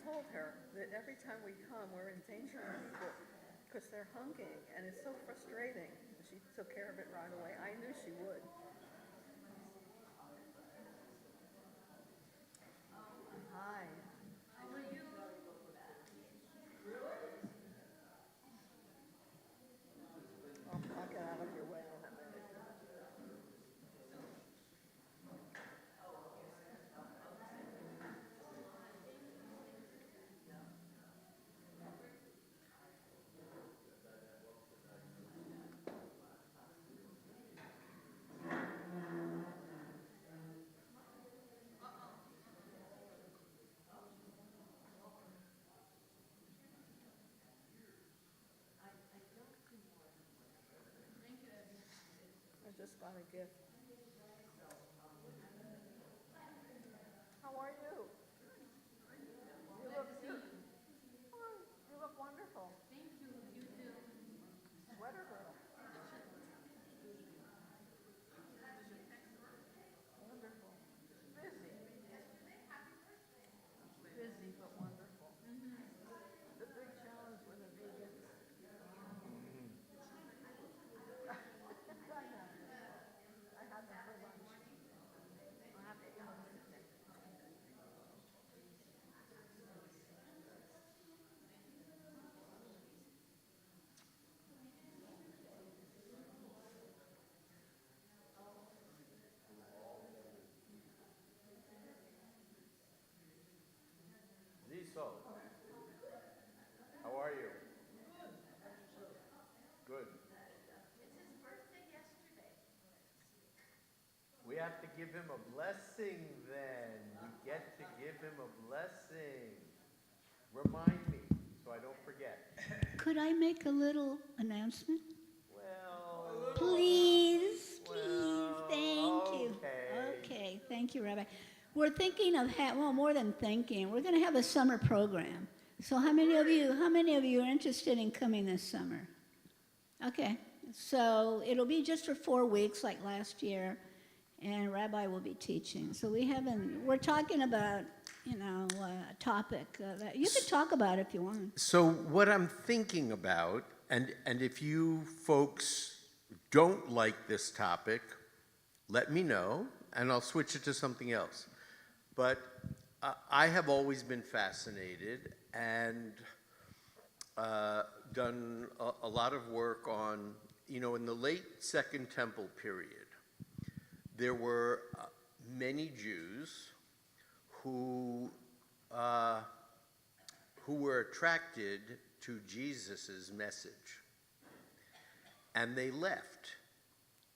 told her that every time we come, we're endangering people because they're hunking, and it's so frustrating. She took care of it right away. I knew she would. Hi. I'll get out of your way in a minute. I just got a gift. How are you? You look, you look wonderful. Sweater girl. Wonderful. Busy. Busy but wonderful. The big challenge with a vegan. I know. I had them for lunch. I have to eat them. Ziso, how are you? Good. We have to give him a blessing then. We get to give him a blessing. Remind me so I don't forget. Could I make a little announcement? Well, Please, please, well, thank you. okay. Okay, thank you, Rabbi. We're thinking of, well, more than thinking, we're going to have a summer program. So how many of you are interested in coming this summer? Okay, so it'll be just for 4 weeks like last year, and Rabbi will be teaching. So we're talking about, a topic that you could talk about if you want. So what I'm thinking about, and if you folks don't like this topic, let me know, and I'll switch it to something else. But I have always been fascinated and done a lot of work on, in the late Second Temple period, there were many Jews who were attracted to Jesus's message. And they left,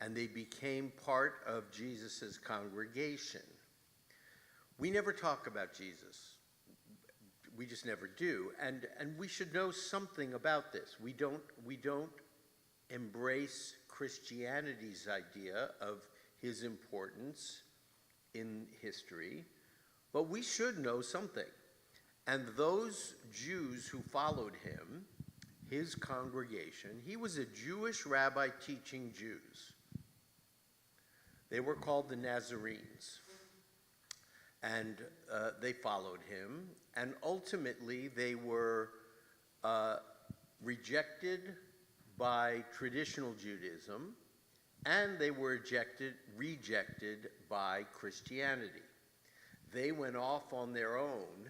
and they became part of Jesus's congregation. We never talk about Jesus. We just never do. And we should know something about this. We don't embrace Christianity's idea of his importance in history, but we should know something. And those Jews who followed him, his congregation, he was a Jewish rabbi teaching Jews. They were called the Nazarenes. And they followed him, and ultimately they were rejected by traditional Judaism, and they were rejected by Christianity. They went off on their own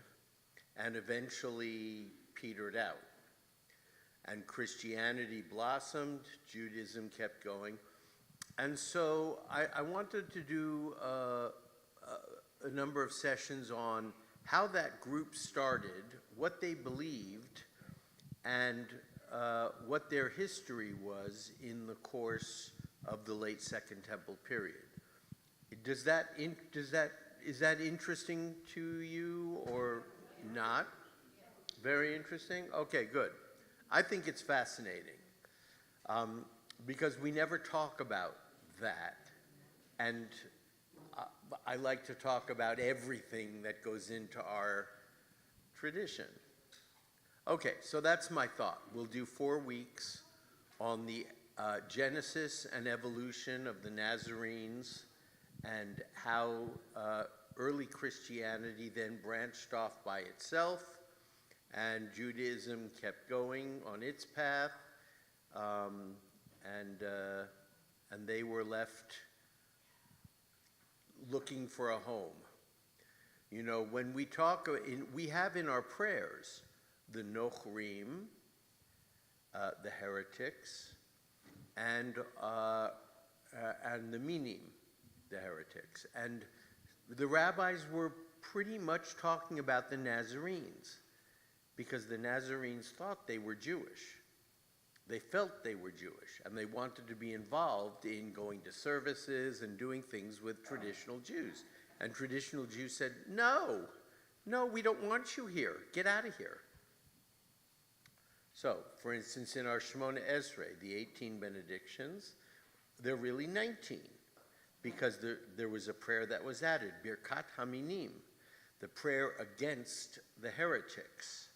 and eventually petered out. And Christianity blossomed, Judaism kept going. And so I wanted to do a number of sessions on how that group started, what they believed, and what their history was in the course of the late Second Temple period. Is that interesting to you or not? Very interesting? Okay, good. I think it's fascinating because we never talk about that. And I like to talk about everything that goes into our tradition. Okay, so that's my thought. We'll do 4 weeks on the genesis and evolution of the Nazarenes and how early Christianity then branched off by itself and Judaism kept going on its path, and they were left looking for a home. You know, when we talk, we have in our prayers the Nochrim, the heretics, and the Minim, the heretics. And the rabbis were pretty much talking about the Nazarenes, because the Nazarenes thought they were Jewish. They felt they were Jewish, and they wanted to be involved in going to services and doing things with traditional Jews. And traditional Jews said, no, we don't want you here. Get out of here. So, for instance, in our Shemona Esrei, the 18 benedictions, they're really 19, because there was a prayer that was added, Birkat Haminim, the prayer against the heretics.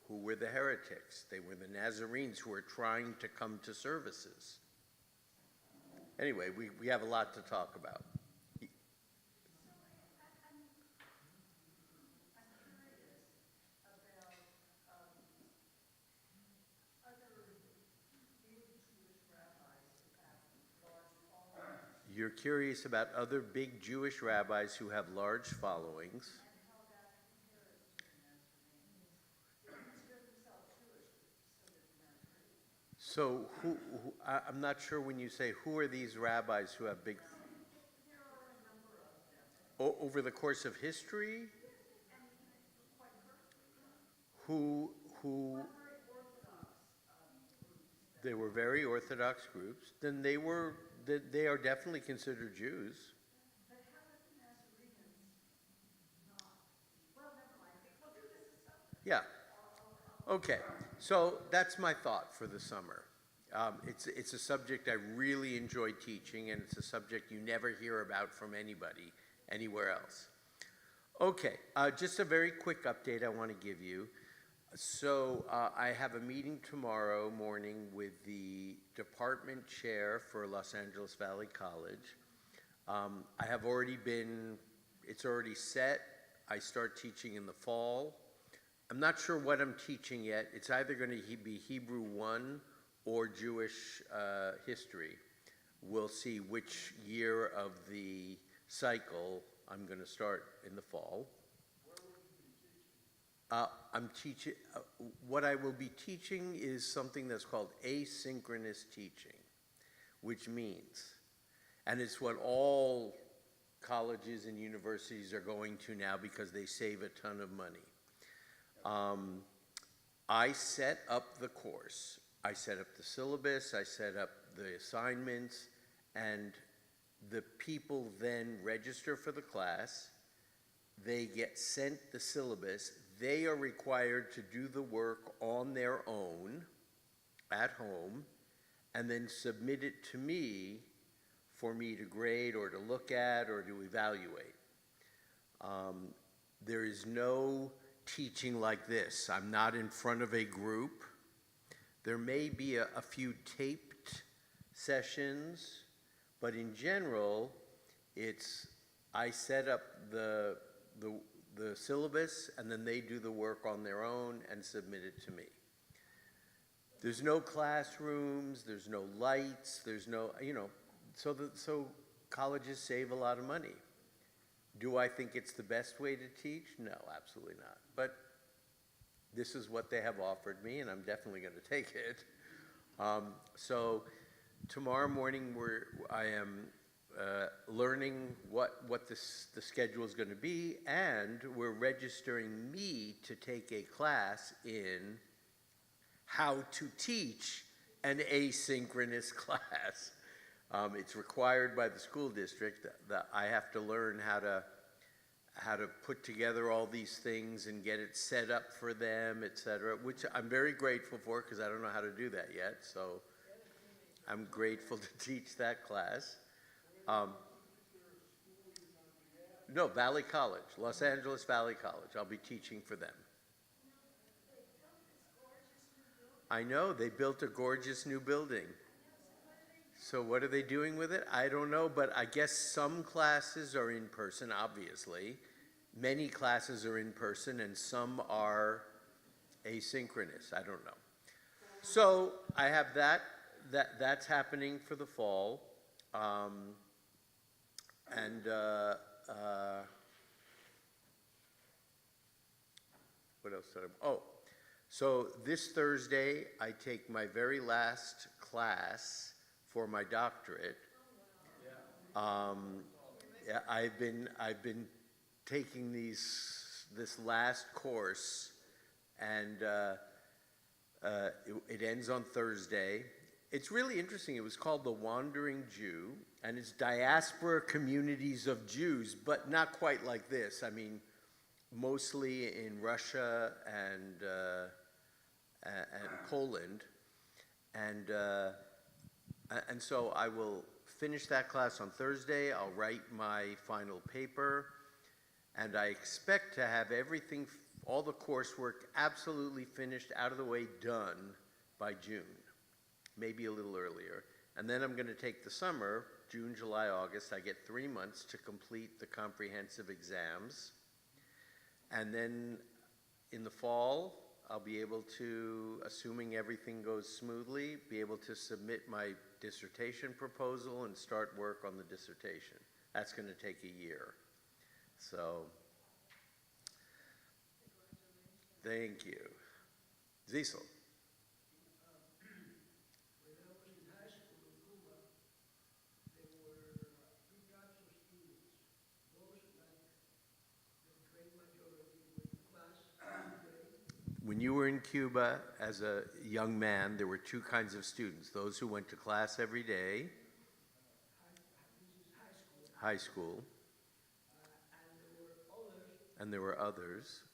Who were the heretics? They were the Nazarenes who were trying to come to services. Anyway, we have a lot to talk about. You're curious about other big Jewish rabbis who have large followings. So I'm not sure when you say who are these rabbis who have big... Over the course of history? Who they were very Orthodox groups, then they are definitely considered Jews. But how about the Nazarenes not? Well, never mind. We'll do this as summer. Yeah. Okay. So that's my thought for the summer. It's a subject I really enjoy teaching, and it's a subject you never hear about from anybody anywhere else. Okay. Just a very quick update I want to give you. So I have a meeting tomorrow morning with the department chair for Los Angeles Valley College. It's already set. I start teaching in the fall. I'm not sure what I'm teaching yet. It's either going to be Hebrew 1 or Jewish history. We'll see which year of the cycle I'm going to start in the fall. I'm teaching, what I will be teaching is something that's called asynchronous teaching, which means, and it's what all colleges and universities are going to now because they save a ton of money. I set up the course. I set up the syllabus, I set up the assignments, and the people then register for the class. They get sent the syllabus. They are required to do the work on their own at home and then submit it to me for me to grade or to look at or to evaluate. There is no teaching like this. I'm not in front of a group. There may be a few taped sessions, but in general, I set up the syllabus, and then they do the work on their own and submit it to me. There's no classrooms, there's no lights, there's no, so colleges save a lot of money. Do I think it's the best way to teach? No, absolutely not. But this is what they have offered me, and I'm definitely going to take it. So tomorrow morning, I am learning what the schedule is going to be, and we're registering me to take a class in how to teach an asynchronous class. It's required by the school district that I have to learn how to put together all these things and get it set up for them, etc., which I'm very grateful for because I don't know how to do that yet. So I'm grateful to teach that class. No, Valley College, Los Angeles Valley College. I'll be teaching for them. I know, they built a gorgeous new building. So what are they doing with it? I don't know, but I guess some classes are in person, obviously. Many classes are in person, and some are asynchronous. I don't know. So I have that's happening for the fall. And what else did I? Oh, so this Thursday I take my very last class for my doctorate. Yeah, I've been taking this last course, and it ends on Thursday. It's really interesting. It was called The Wandering Jew, and it's diaspora communities of Jews, but not quite like this. I mean, mostly in Russia and Poland, and so I will finish that class on Thursday. I'll write my final paper, and I expect to have everything, all the coursework absolutely finished, out of the way, done by June, maybe a little earlier. And then I'm going to take the summer, June, July, August. I get 3 months to complete the comprehensive exams. And then in the fall, I'll be able to, assuming everything goes smoothly, be able to submit my dissertation proposal and start work on the dissertation. That's going to take a year. So, thank you. Cecil. When you were in Cuba as a young man, there were two kinds of students: those who went to class every day, high school, and there were others.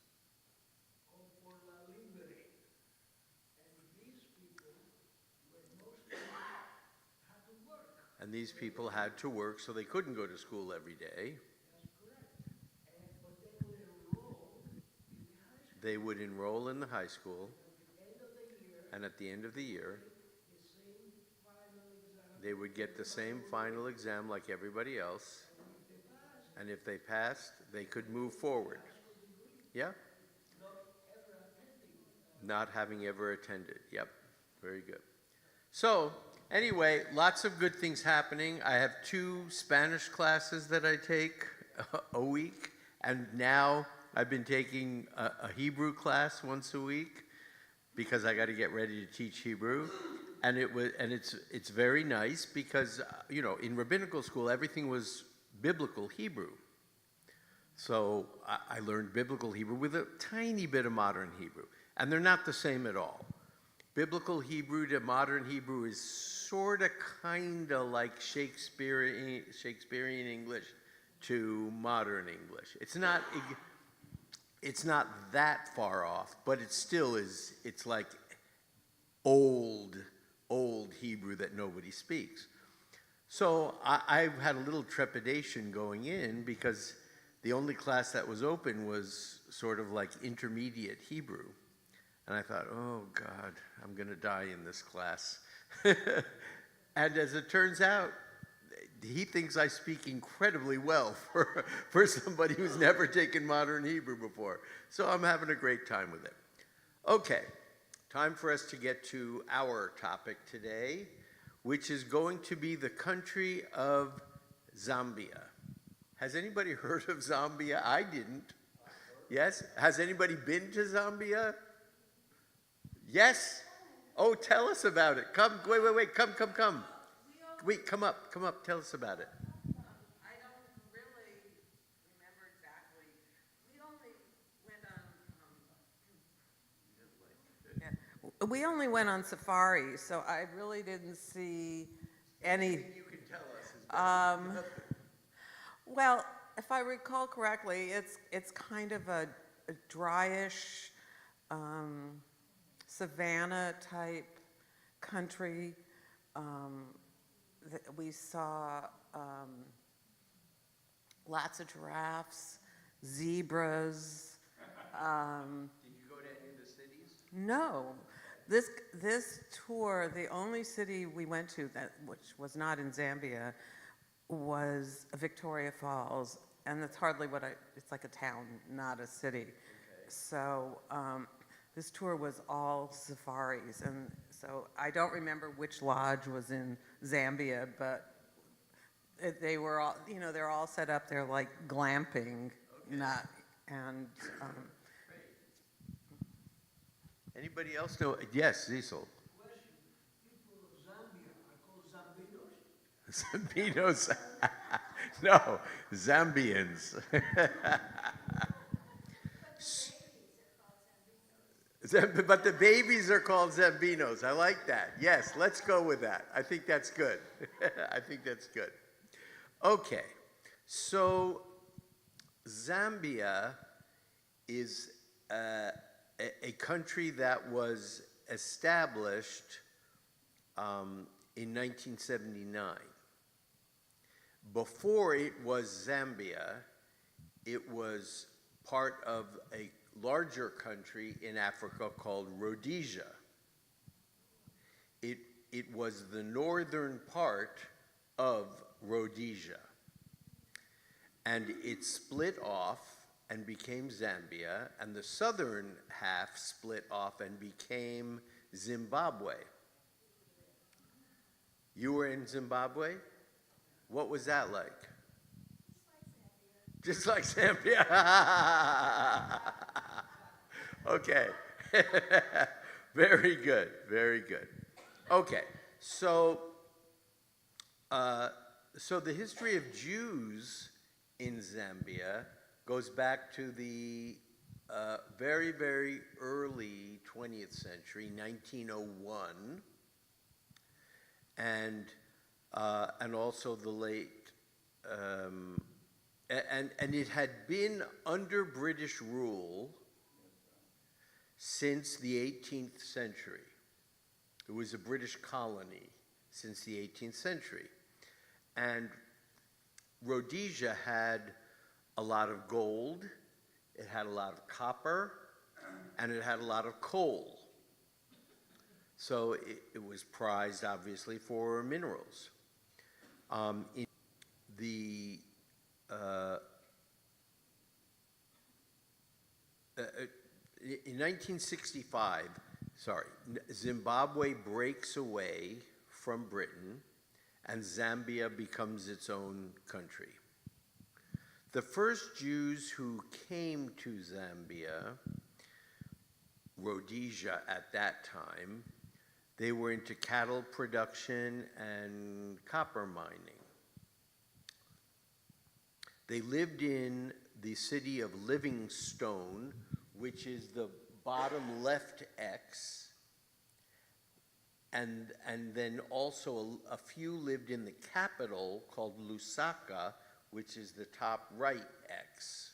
And these people had to work, so they couldn't go to school every day. They would enroll in the high school, and at the end of the year, they would get the same final exam like everybody else, and if they passed, they could move forward. Yeah? Not having ever attended. Yep, very good. So, anyway, lots of good things happening. I have 2 Spanish classes that I take a week, and now I've been taking a Hebrew class once a week because I got to get ready to teach Hebrew, and it's very nice because you know, in rabbinical school everything was biblical Hebrew, so I learned biblical Hebrew with a tiny bit of modern Hebrew, and they're not the same at all. Biblical Hebrew to modern Hebrew is sort of kind of like Shakespearean English to modern English. It's not that far off, but it still is. It's like old Hebrew that nobody speaks. So I had a little trepidation going in because the only class that was open was sort of like intermediate Hebrew. And I thought, oh God, I'm going to die in this class. And as it turns out, he thinks I speak incredibly well for somebody who's never taken modern Hebrew before. So I'm having a great time with it. Okay, time for us to get to our topic today, which is going to be the country of Zambia. Has anybody heard of Zambia? I didn't. Yes? Has anybody been to Zambia? Yes? Oh, tell us about it. Come, wait, come. Wait, come up, tell us about it. I don't really remember exactly. We only went on safari, so I really didn't see any. Anything you can tell us is better. Well, if I recall correctly, it's kind of a dryish, savanna type country. We saw lots of giraffes, zebras. Did you go to any of the cities? No, this tour, the only city we went to which was not in Zambia, was Victoria Falls, and that's hardly it's like a town, not a city. Okay. So this tour was all safaris, and so I don't remember which lodge was in Zambia, but they were all, you know, they're all set up. They're like glamping, not and. Anybody else know? Yes, Cecil. People of Zambia are called Zambinos. Zambinos. No, Zambians. But the babies are called Zambinos. I like that. Yes, let's go with that. I think that's good. I think that's good. Okay, so Zambia is a country that was established in 1979. Before it was Zambia, it was part of a larger country in Africa called Rhodesia. It was the northern part of Rhodesia. And it split off and became Zambia, and the southern half split off and became Zimbabwe. You were in Zimbabwe? What was that like? Just like Zambia. Okay. Very good, very good. Okay, so the history of Jews in Zambia goes back to the very, very early 20th century, 1901, and also the late, and it had been under British rule since the 18th century. It was a British colony since the 18th century. And Rhodesia had a lot of gold, it had a lot of copper, and it had a lot of coal. So it was prized, obviously, for minerals. In 1965, Zimbabwe breaks away from Britain and Zambia becomes its own country. The first Jews who came to Zambia, Rhodesia at that time, they were into cattle production and copper mining. They lived in the city of Livingstone, which is the bottom left X, and then also a few lived in the capital called Lusaka, which is the top right X.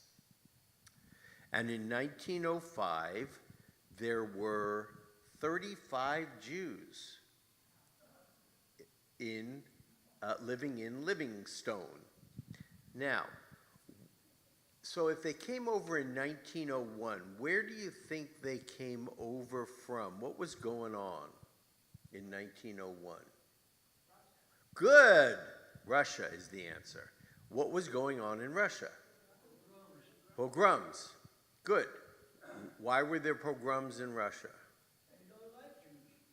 And in 1905, there were 35 Jews living in Livingstone. Now, so if they came over in 1901, where do you think they came over from? What was going on in 1901? Good. Russia is the answer. What was going on in Russia? Pogroms. Good. Why were there pogroms in Russia?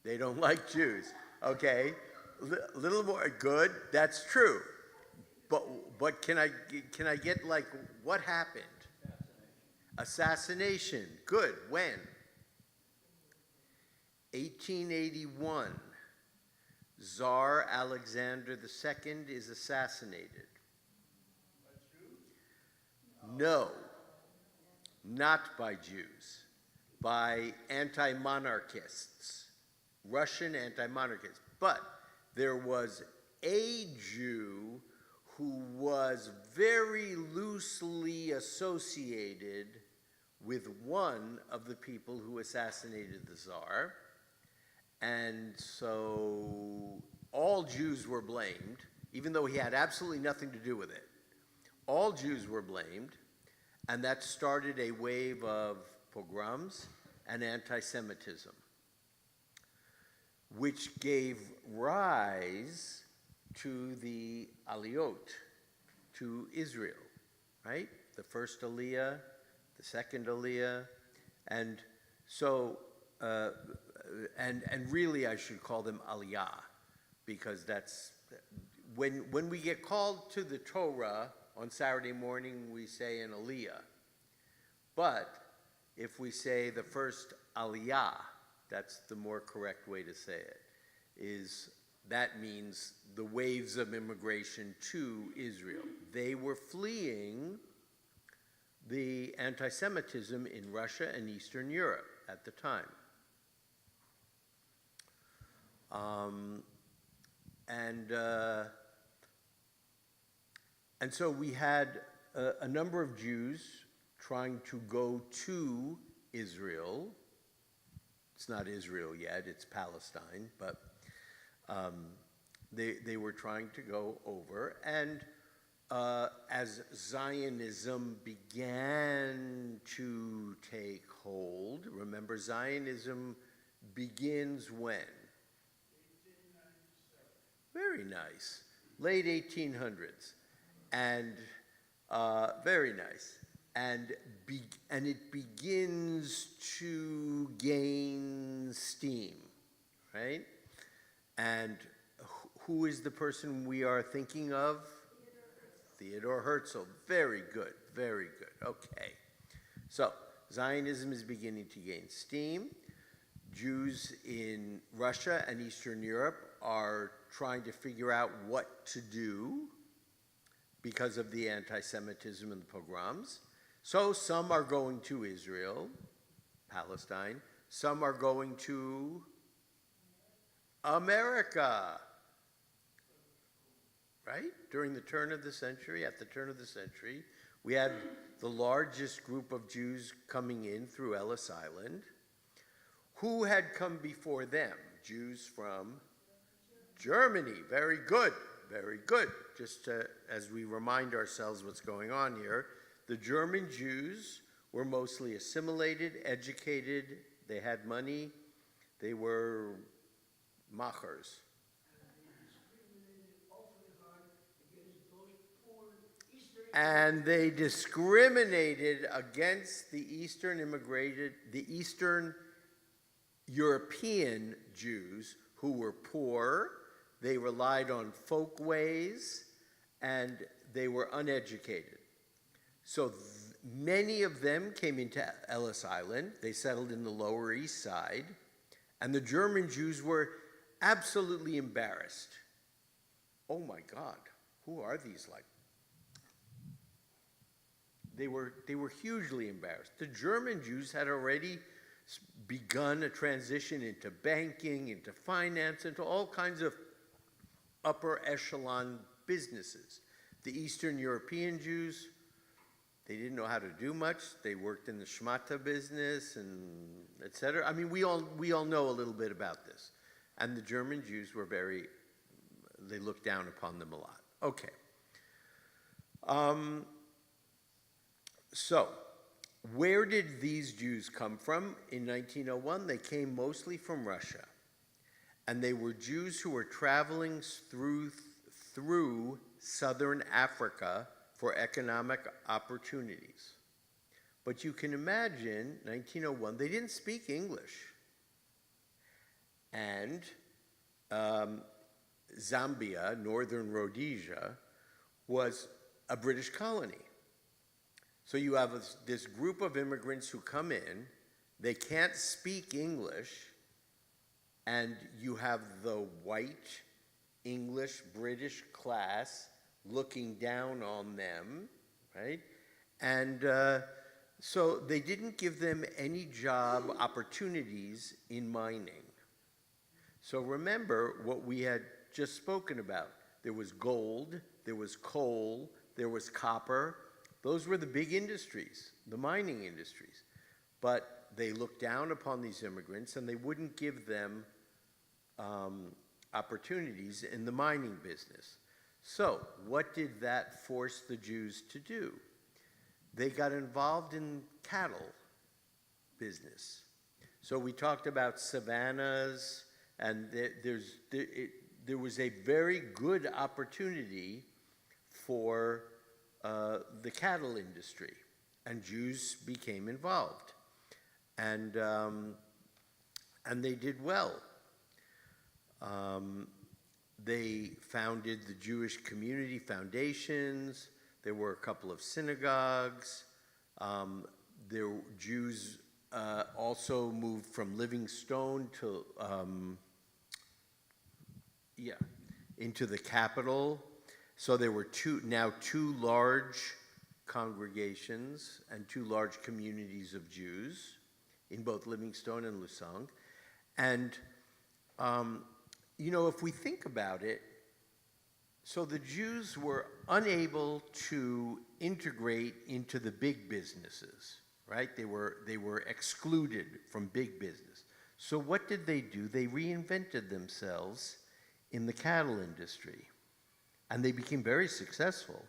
They don't like Jews. Okay. Little more. Good. That's true. But can I get, like, what happened? Assassination. Good. When? 1881. Tsar Alexander II is assassinated. No, not by Jews, by anti-monarchists, Russian anti-monarchists. But there was a Jew who was very loosely associated with one of the people who assassinated the Tsar. And so all Jews were blamed, even though he had absolutely nothing to do with it. All Jews were blamed, and that started a wave of pogroms and anti-Semitism, which gave rise to the Aliyot, to Israel, right? The first Aliyah, the second Aliyah, and So, and really I should call them aliyah, because that's, when we get called to the Torah on Saturday morning, we say an aliyah. But if we say the first aliyah, that's the more correct way to say it, is that means the waves of immigration to Israel. They were fleeing the anti-Semitism in Russia and Eastern Europe at the time. And so we had a number of Jews trying to go to Israel. It's not Israel yet, it's Palestine, but they were trying to go over. And as Zionism began to take hold, remember, Zionism begins when? Very nice. Late 1800s. And very nice. And it begins to gain steam, right? And who is the person we are thinking of? Theodore Herzl. Very good, very good. Okay. So Zionism is beginning to gain steam. Jews in Russia and Eastern Europe are trying to figure out what to do because of the anti-Semitism and the pogroms. So some are going to Israel, Palestine. Some are going to America, right? During the turn of the century, at the turn of the century, we had the largest group of Jews coming in through Ellis Island. Who had come before them? Jews from Germany. Very good, very good. Just as we remind ourselves what's going on here, the German Jews were mostly assimilated, educated, they had money, they were machers. And they discriminated against the Eastern European Jews who were poor, they relied on folk ways, and they were uneducated. So many of them came into Ellis Island. They settled in the Lower East Side, and the German Jews were absolutely embarrassed. Oh my God, who are these like? They were hugely embarrassed. The German Jews had already begun a transition into banking, into finance, into all kinds of upper echelon businesses. The Eastern European Jews, they didn't know how to do much. They worked in the shmata business and et cetera. I mean, we all know a little bit about this. And the German Jews were they looked down upon them a lot. Okay. So, where did these Jews come from in 1901? They came mostly from Russia. And they were Jews who were traveling through southern Africa for economic opportunities. But you can imagine, 1901, they didn't speak English. And Zambia, northern Rhodesia, was a British colony. So you have this group of immigrants who come in, they can't speak English, and you have the white English British class looking down on them, right? And so they didn't give them any job opportunities in mining. So remember what we had just spoken about. There was gold, there was coal, there was copper. Those were the big industries, the mining industries. But they looked down upon these immigrants and they wouldn't give them opportunities in the mining business. So what did that force the Jews to do? They got involved in cattle business. So we talked about savannas, and there was a very good opportunity for the cattle industry, and Jews became involved. and they did well. They founded the Jewish community foundations. There were a couple of synagogues. Jews also moved from Livingstone to into the capital. So there were two large congregations and two large communities of Jews in both Livingstone and Lusang. And, if we think about it, so the Jews were unable to integrate into the big businesses, right? They were excluded from big business. So what did they do? They reinvented themselves in the cattle industry, and they became very successful.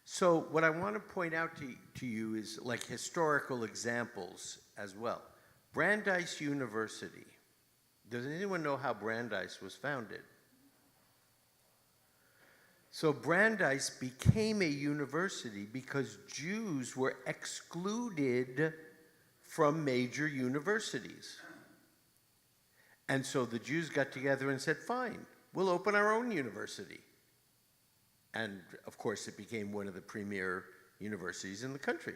So what I want to point out to you is like historical examples as well. Brandeis University. Does anyone know how Brandeis was founded? So Brandeis became a university because Jews were excluded from major universities. And so the Jews got together and said, fine, we'll open our own university. And of course, it became one of the premier universities in the country.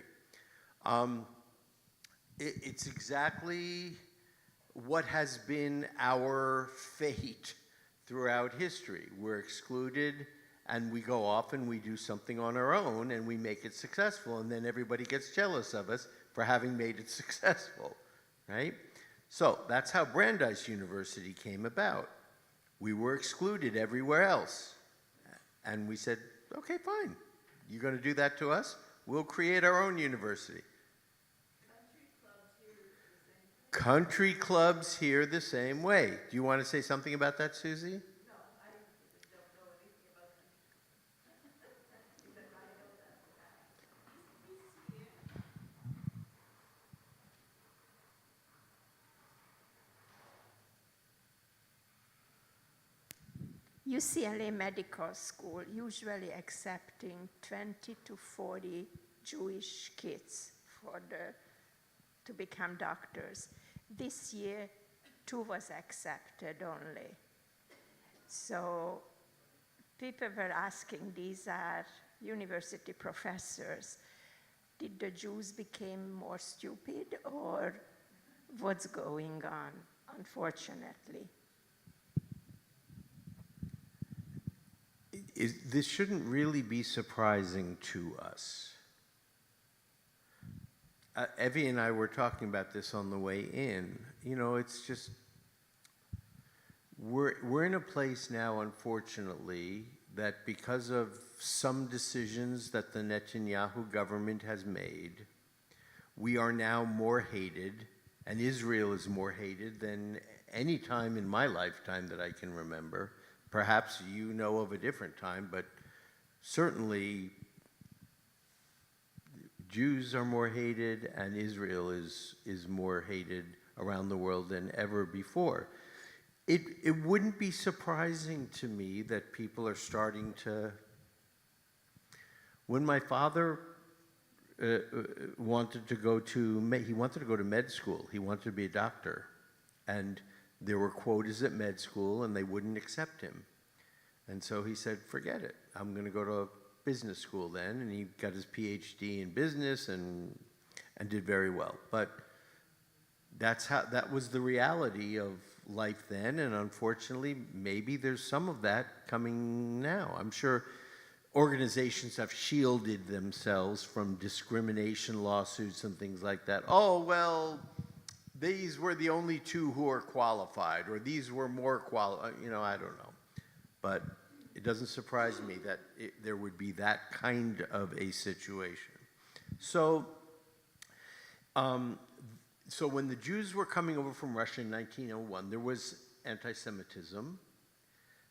It's exactly what has been our fate throughout history. We're excluded, and we go off and we do something on our own, and we make it successful, and then everybody gets jealous of us for having made it successful, right? So that's how Brandeis University came about. We were excluded everywhere else. And we said, okay, fine. You're going to do that to us? We'll create our own university. Country clubs here the same way. Do you want to say something about that, Susie? No, I don't know anything about UCLA Medical School usually accepting 20 to 40 Jewish kids to become doctors. This year, 2 was accepted only. So people were asking, these are university professors, did the Jews become more stupid or what's going on, unfortunately? This shouldn't really be surprising to us. Evie and I were talking about this on the way in. It's just, we're in a place now, unfortunately, that because of some decisions that the Netanyahu government has made, we are now more hated, and Israel is more hated than any time in my lifetime that I can remember. Perhaps you know of a different time, but certainly Jews are more hated and Israel is more hated around the world than ever before. It wouldn't be surprising to me that people are starting to... When my father wanted to go to med school, he wanted to be a doctor, and there were quotas at med school and they wouldn't accept him. And so he said, forget it, I'm going to go to business school then, and he got his PhD in business and did very well. But that was the reality of life then, and unfortunately, maybe there's some of that coming now. I'm sure organizations have shielded themselves from discrimination lawsuits and things like that. Oh, well, these were the only 2 who are qualified, or these were more qualified, I don't know. But it doesn't surprise me that there would be that kind of a situation. So when the Jews were coming over from Russia in 1901, there was anti-Semitism.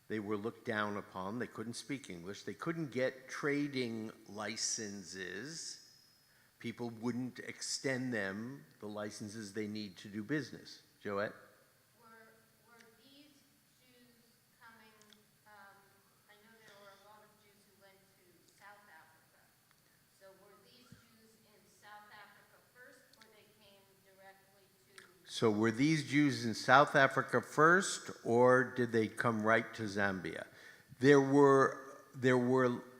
They were looked down upon. They couldn't speak English. They couldn't get trading licenses. People wouldn't extend them the licenses they need to do business. Joette? Were these Jews coming, I know there were a lot of Jews who went to South Africa. So were these Jews in South Africa first, or they came directly So were these Jews in South Africa first, or did they come right to Zambia? There were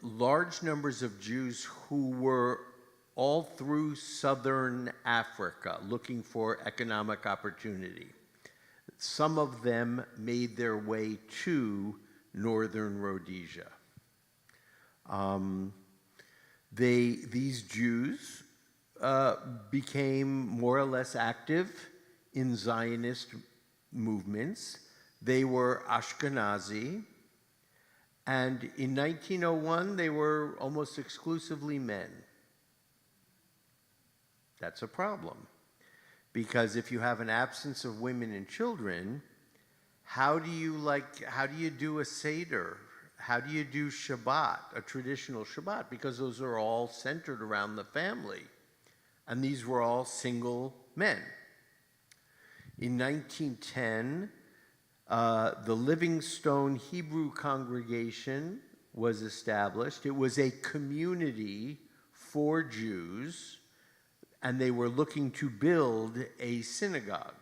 large numbers of Jews who were all through southern Africa looking for economic opportunity. Some of them made their way to northern Rhodesia. These Jews became more or less active in Zionist movements. They were Ashkenazi, and in 1901 they were almost exclusively men. That's a problem, because if you have an absence of women and children, how do you do a Seder? How do you do Shabbat, a traditional Shabbat? Because those are all centered around the family. And these were all single men. In 1910, the Livingstone Hebrew Congregation was established. It was a community for Jews, and they were looking to build a synagogue.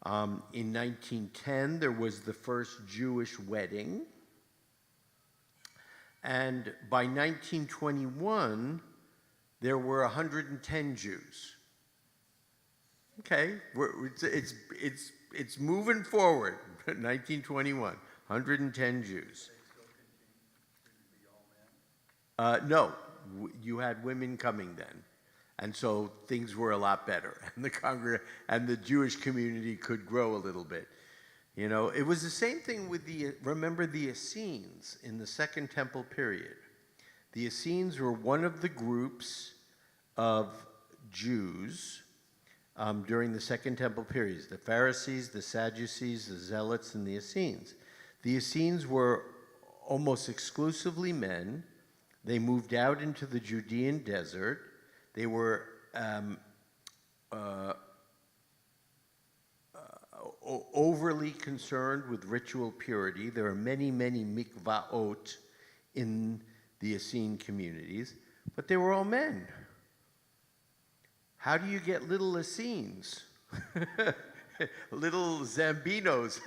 In 1910, there was the first Jewish wedding. And by 1921, there were 110 Jews. Okay, it's moving forward. 1921, 110 Jews. No, you had women coming then, and so things were a lot better, and the Jewish community could grow a little bit. You know, it was the same thing with remember the Essenes in the Second Temple period. The Essenes were one of the groups of Jews during the Second Temple periods, the Pharisees, the Sadducees, the Zealots, and the Essenes. The Essenes were almost exclusively men. They moved out into the Judean desert. They were overly concerned with ritual purity. There are many, many mikvaot in the Essene communities, but they were all men. How do you get little Essenes? Little Zambinos?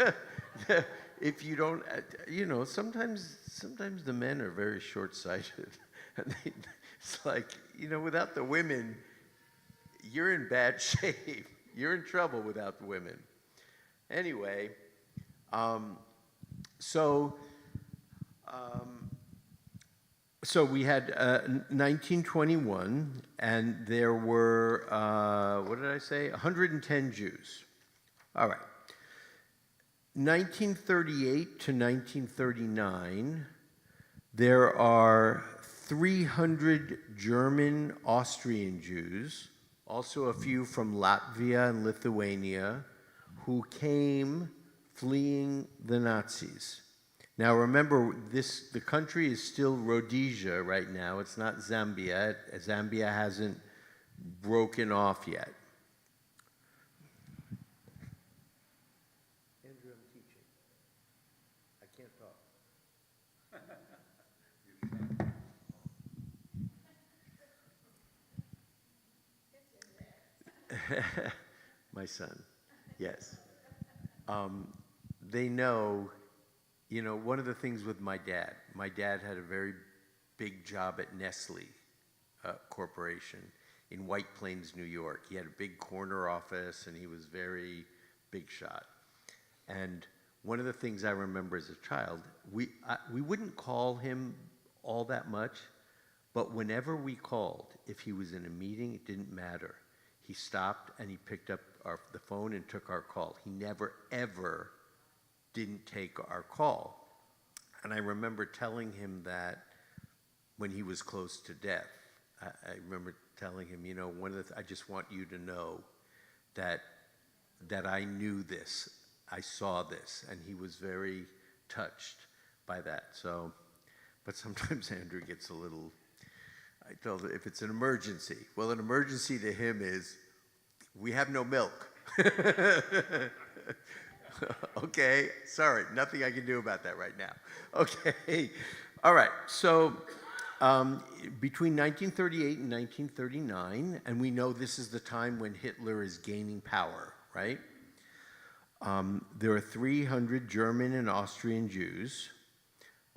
If you don't, you know, sometimes the men are very short-sighted. And it's like, you know, without the women, you're in bad shape. You're in trouble without the women. Anyway, so we had 1921, and there were, what did I say? 110 Jews. All right. 1938 to 1939, there are 300 German Austrian Jews, also a few from Latvia and Lithuania, who came fleeing the Nazis. Now remember, the country is still Rhodesia right now. It's not Zambia. Zambia hasn't broken off yet. Andrew, I'm teaching. I can't talk. My son, yes. They know. You know, one of the things with my dad had a very big job at Nestle Corporation in White Plains, New York. He had a big corner office, and he was very big shot. And one of the things I remember as a child, we wouldn't call him all that much, but whenever we called, if he was in a meeting, it didn't matter. He stopped and he picked up the phone and took our call. He never, ever didn't take our call. And I remember telling him that when he was close to death. I remember telling him, you know, I just want you to know that I knew this, I saw this, and he was very touched by that. So, but sometimes Andrew gets a little, I told him, if it's an emergency, well, an emergency to him is, we have no milk. Okay, sorry, nothing I can do about that right now. Okay, all right, so between 1938 and 1939, and we know this is the time when Hitler is gaining power, right? There are 300 German and Austrian Jews,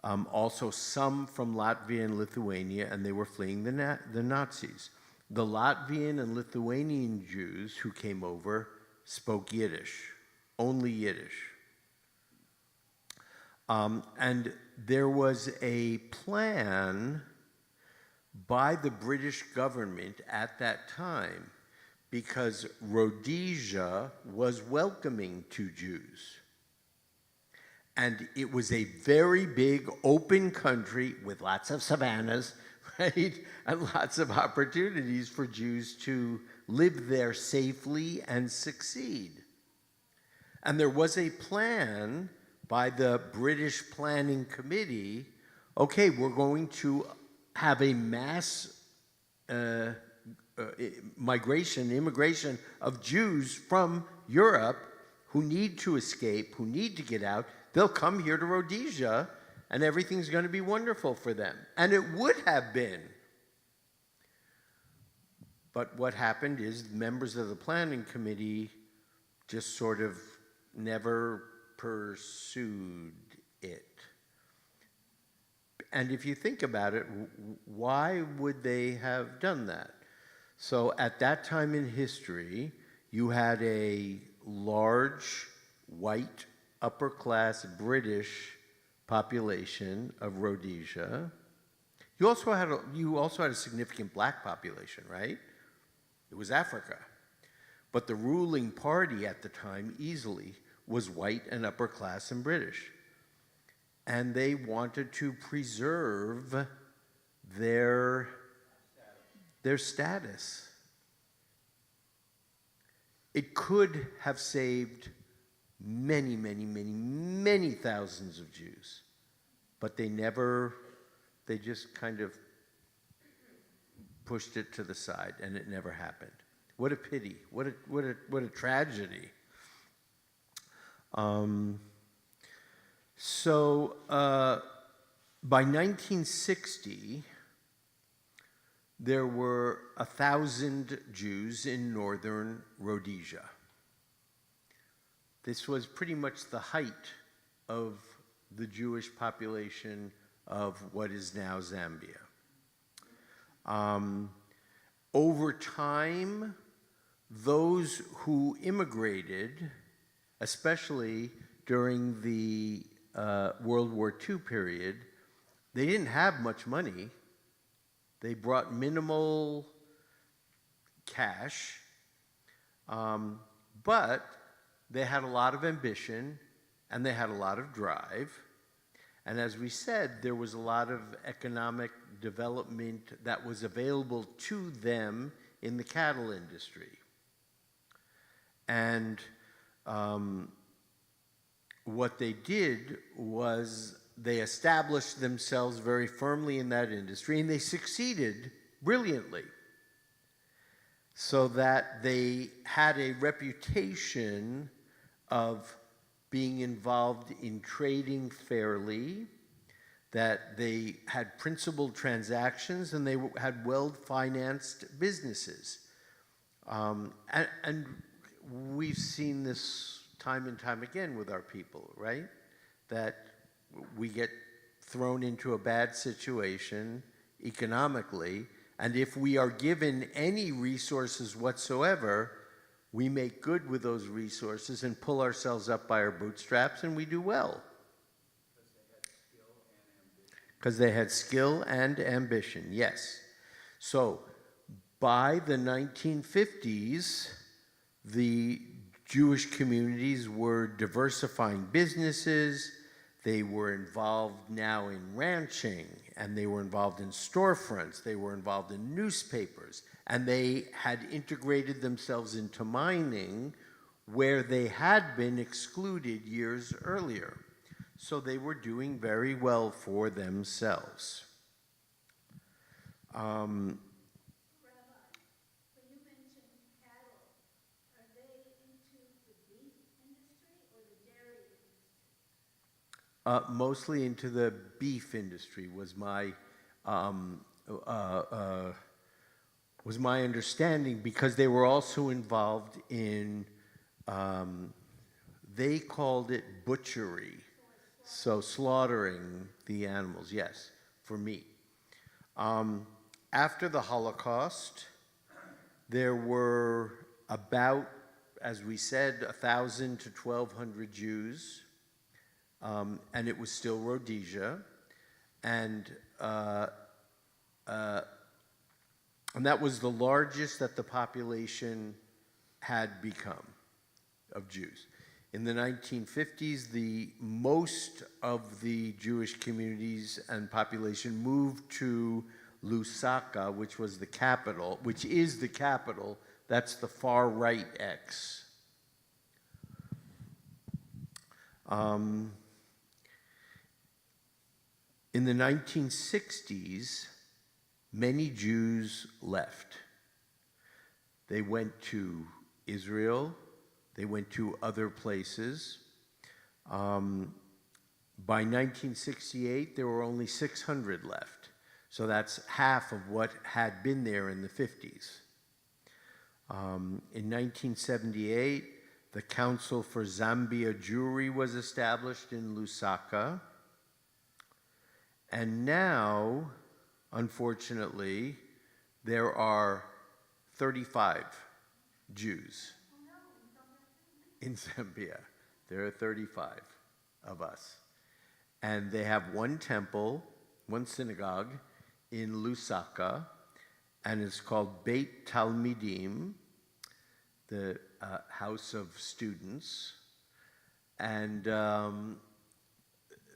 also some from Latvia and Lithuania, and they were fleeing the Nazis. The Latvian and Lithuanian Jews who came over spoke Yiddish, only Yiddish. And there was a plan by the British government at that time, because Rhodesia was welcoming to Jews. And it was a very big open country with lots of savannas, right? And lots of opportunities for Jews to live there safely and succeed. And there was a plan by the British Planning Committee, okay, we're going to have a mass immigration of Jews from Europe who need to escape, who need to get out. They'll come here to Rhodesia and everything's going to be wonderful for them. And it would have been. But what happened is members of the planning committee just sort of never pursued it. And if you think about it, why would they have done that? So at that time in history, you had a large, white, upper-class British population of Rhodesia. You also had a significant black population, right? It was Africa. But the ruling party at the time easily was white and upper-class and British. And they wanted to preserve their status. It could have saved many, many, many, many thousands of Jews, but they just kind of pushed it to the side, and it never happened. What a pity! What a tragedy! So by 1960, there were 1,000 Jews in northern Rhodesia. This was pretty much the height of the Jewish population of what is now Zambia. Over time, those who immigrated, especially during the World War II period, they didn't have much money. They brought minimal cash, but they had a lot of ambition and they had a lot of drive. And as we said, there was a lot of economic development that was available to them in the cattle industry. And what they did was they established themselves very firmly in that industry, and they succeeded brilliantly, so that they had a reputation of being involved in trading fairly, that they had principled transactions, and they had well-financed businesses. And we've seen this time and time again with our people, right? That we get thrown into a bad situation economically, and if we are given any resources whatsoever, we make good with those resources and pull ourselves up by our bootstraps, and we do well. Because they had skill and ambition, yes. So by the 1950s, the Jewish communities were diversifying businesses. They were involved now in ranching, and they were involved in storefronts. They were involved in newspapers, and they had integrated themselves into mining where they had been excluded years earlier. So they were doing very well for themselves. Mostly into the beef industry was my understanding, because they were also involved in they called it butchery, so slaughtering the animals, yes, for meat. After the Holocaust, there were about, as we said, 1,000 to 1,200 Jews, and it was still Rhodesia, and that was the largest that the population had become of Jews. In the 1950s, the most of the Jewish communities and population moved to Lusaka, which was the capital, which is the capital. That's the far right X. In the 1960s, many Jews left. They went to Israel. They went to other places. By 1968, there were only 600 left. So that's half of what had been there in the 50s. In 1978, the Council for Zambia Jewry was established in Lusaka. And now, unfortunately, there are 35 Jews in Zambia. There are 35 of us. And they have one temple, one synagogue in Lusaka, and it's called Beit Talmidim, the House of Students. And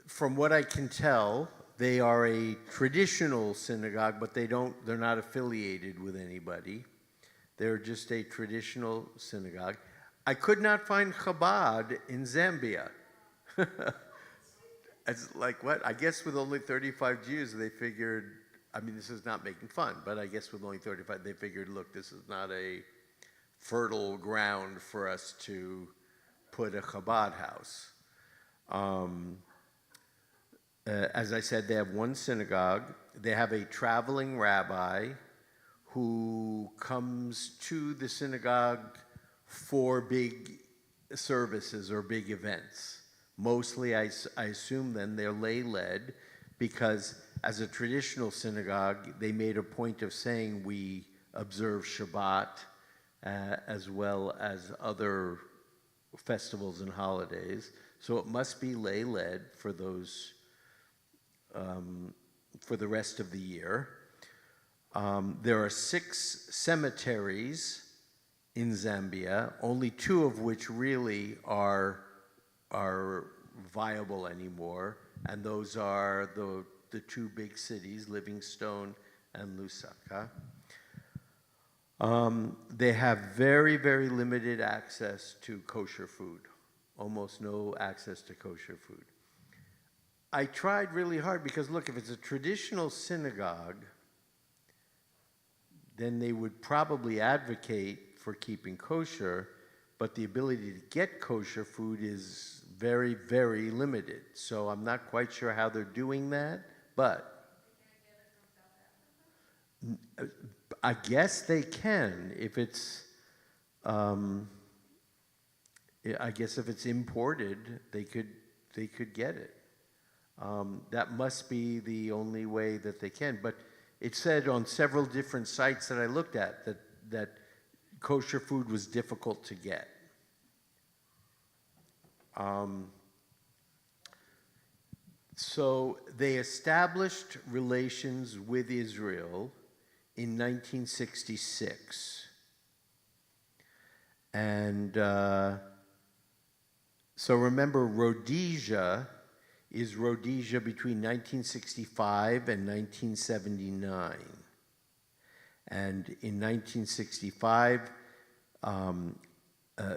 from what I can tell, they are a traditional synagogue, but they're not affiliated with anybody. They're just a traditional synagogue. I could not find Chabad in Zambia. It's like, what? I guess with only 35 Jews, they figured, I mean, this is not making fun, but I guess with only 35, they figured, look, this is not a fertile ground for us to put a Chabad house. As I said, they have one synagogue. They have a traveling rabbi who comes to the synagogue for big services or big events. Mostly, I assume then, they're lay-led, because as a traditional synagogue, they made a point of saying we observe Shabbat as well as other festivals and holidays. So it must be lay-led for those, for the rest of the year. There are 6 cemeteries in Zambia, only 2 of which really are viable anymore, and those are the 2 big cities, Livingstone and Lusaka. They have very, very limited access to kosher food, almost no access to kosher food. I tried really hard because, look, if it's a traditional synagogue, then they would probably advocate for keeping kosher, but the ability to get kosher food is very, very limited. So I'm not quite sure how they're doing that, but I guess they can if it's, I guess if it's imported, they could get it. That must be the only way that they can. But it said on several different sites that I looked at that kosher food was difficult to get. So they established relations with Israel in 1966. And so remember, Rhodesia is Rhodesia between 1965 and 1979. And in 1965,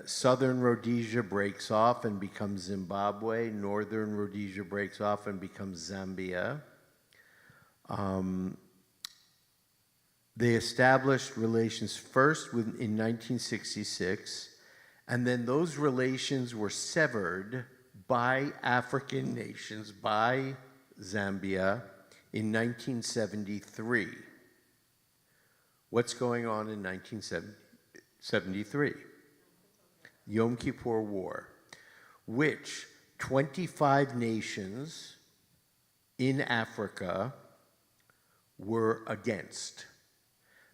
southern Rhodesia breaks off and becomes Zimbabwe. Northern Rhodesia breaks off and becomes Zambia. They established relations first in 1966, and then those relations were severed by African nations, by Zambia, in 1973. What's going on in 1973? Yom Kippur War, which 25 nations in Africa were against.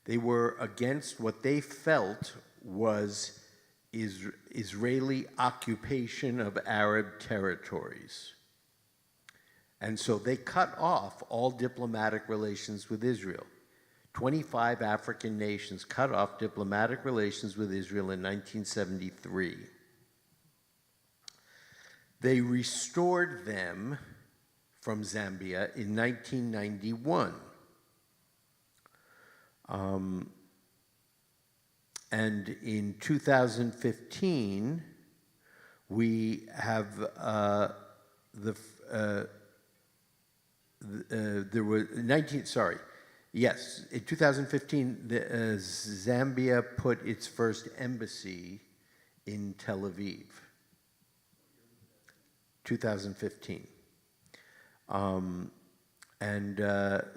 They were against what they felt was Israeli occupation of Arab territories. And so they cut off all diplomatic relations with Israel. 25 African nations cut off diplomatic relations with Israel in 1973. They restored them from Zambia in 1991. And in 2015, we have there were 19, sorry, yes, in 2015, Zambia put its first embassy in Tel Aviv. 2015.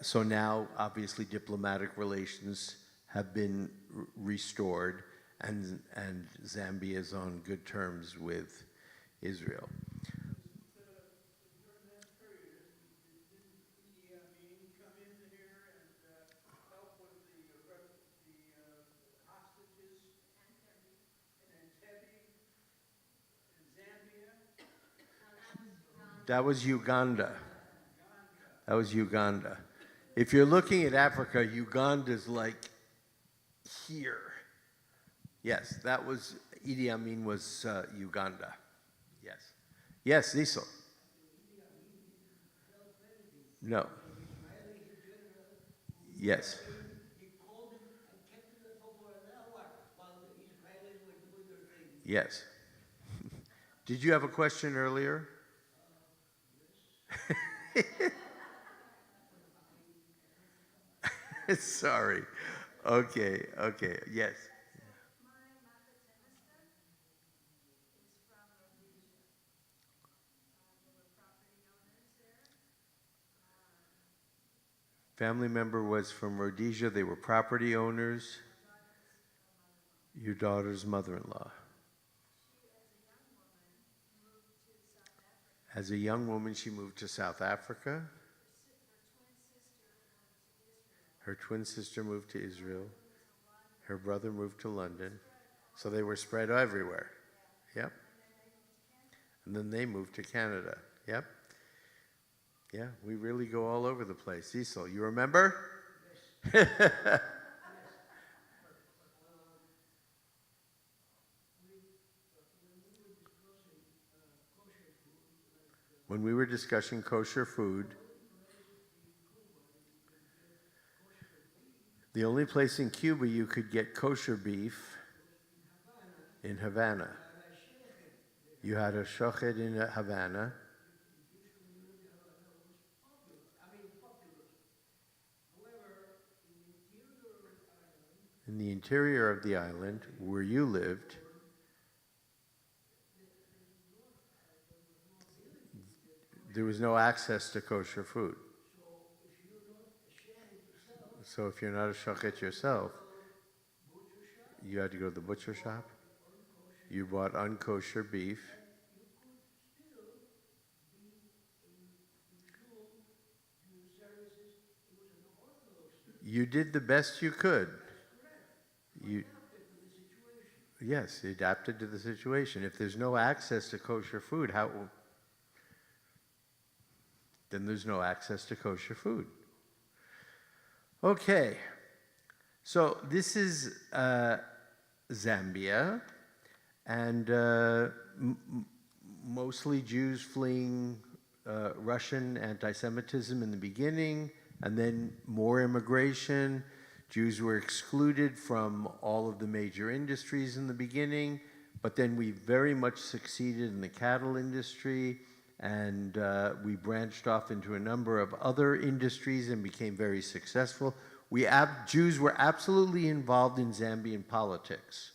So now, obviously, diplomatic relations have been restored, and Zambia is on good terms with Israel. That was Uganda. That was Uganda. If you're looking at Africa, Uganda's like here. Yes, that was, Idi Amin was Uganda. Yes. Yes, Cecil. No. Yes. Yes. Did you have a question earlier? Sorry. Okay, okay, yes. Family member was from Rhodesia. They were property owners. Your daughter's mother-in-law. As a young woman, she moved to South Africa. Her twin sister moved to Israel. Her brother moved to London. So they were spread everywhere. Yep. And then they moved to Canada. Yep. Yeah, we really go all over the place. Cecil, you remember? Yes. When we were discussing kosher food, the only place in Cuba you could get kosher beef in Havana. You had a shochet in Havana. In the interior of the island, where you lived, there was no access to kosher food. So if you're not a shochet yourself, you had to go to the butcher shop. You bought unkosher beef. You did the best you could. Yes, adapted to the situation. If there's no access to kosher food, then there's no access to kosher food. Okay, so this is Zambia, and mostly Jews fleeing Russian anti-Semitism in the beginning, and then more immigration. Jews were excluded from all of the major industries in the beginning, but then we very much succeeded in the cattle industry, and we branched off into a number of other industries and became very successful. Jews were absolutely involved in Zambian politics.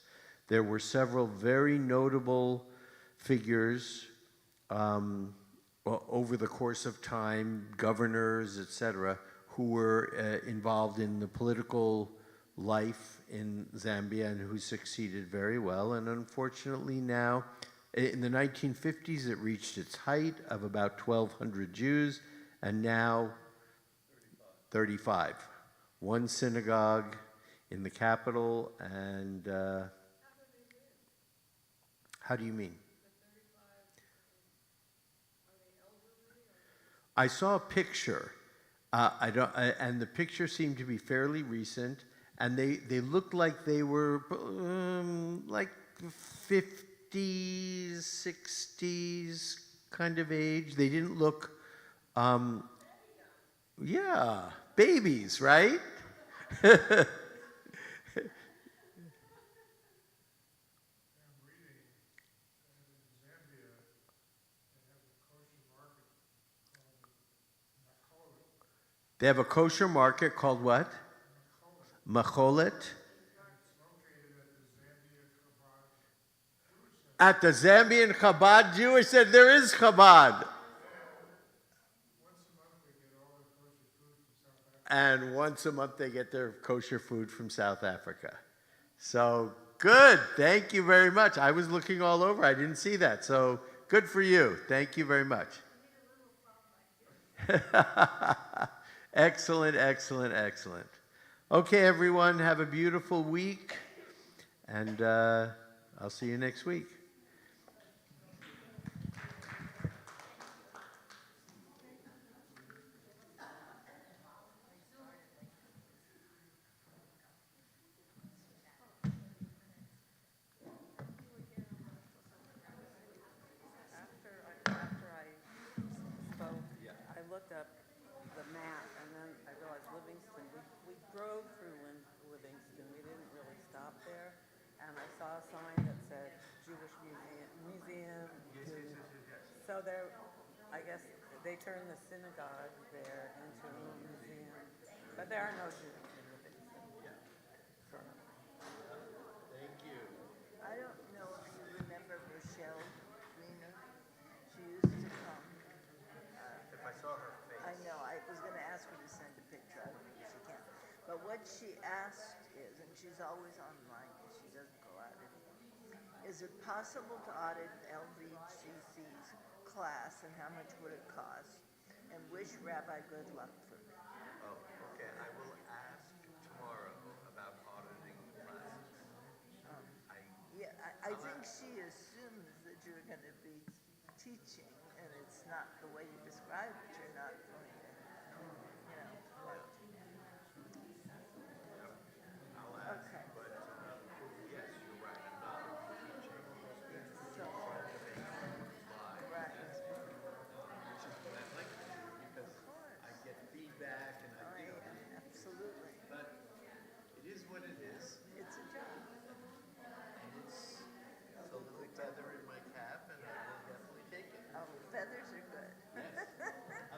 There were several very notable figures over the course of time, governors, etc., who were involved in the political life in Zambia and who succeeded very well. And unfortunately now, in the 1950s, it reached its height of about 1,200 Jews, and now 35. One synagogue in the capital, and how do you mean? I saw a picture. And the picture seemed to be fairly recent, and they looked like they were like 50s, 60s kind of age. They didn't look, yeah, babies, right? They have a kosher market called what? Macholet. At the Zambian Chabad Jewish Center. There is Chabad. And once a month they get their kosher food from South Africa. So good. Thank you very much. I was looking all over. I didn't see that. So good for you. Thank you very much. Excellent, excellent, excellent. Okay, everyone, have a beautiful week, and I'll see you next week. After I spoke, I looked up the map, and then I realized Livingston, we drove through Livingston, we didn't really stop there, and I saw a sign that said Jewish Museum. So there, I guess they turned the synagogue there into a museum, but there are no Jews in Livingston. Thank you. I don't know if you remember Rochelle Greener. She used to come. If I saw her face. I know, I was going to ask her to send a picture. I don't think she can. But what she asked is, and she's always online because she doesn't go out anymore, is it possible to audit LVCC's class and how much would it cost? And wish Rabbi good luck for me. Oh, okay. I will ask tomorrow about auditing classes. Yeah, I think she assumes that you're going to be teaching, and it's not the way you describe it. You're not going to, like. I'll ask, Okay. but yes, you're right. I'm not teaching. So, right. I'd like to do because I get feedback and I do. Absolutely. But it is what it is. It's a job. And it's a little feather in my cap, and I will definitely take it. Oh, feathers are good. Yes.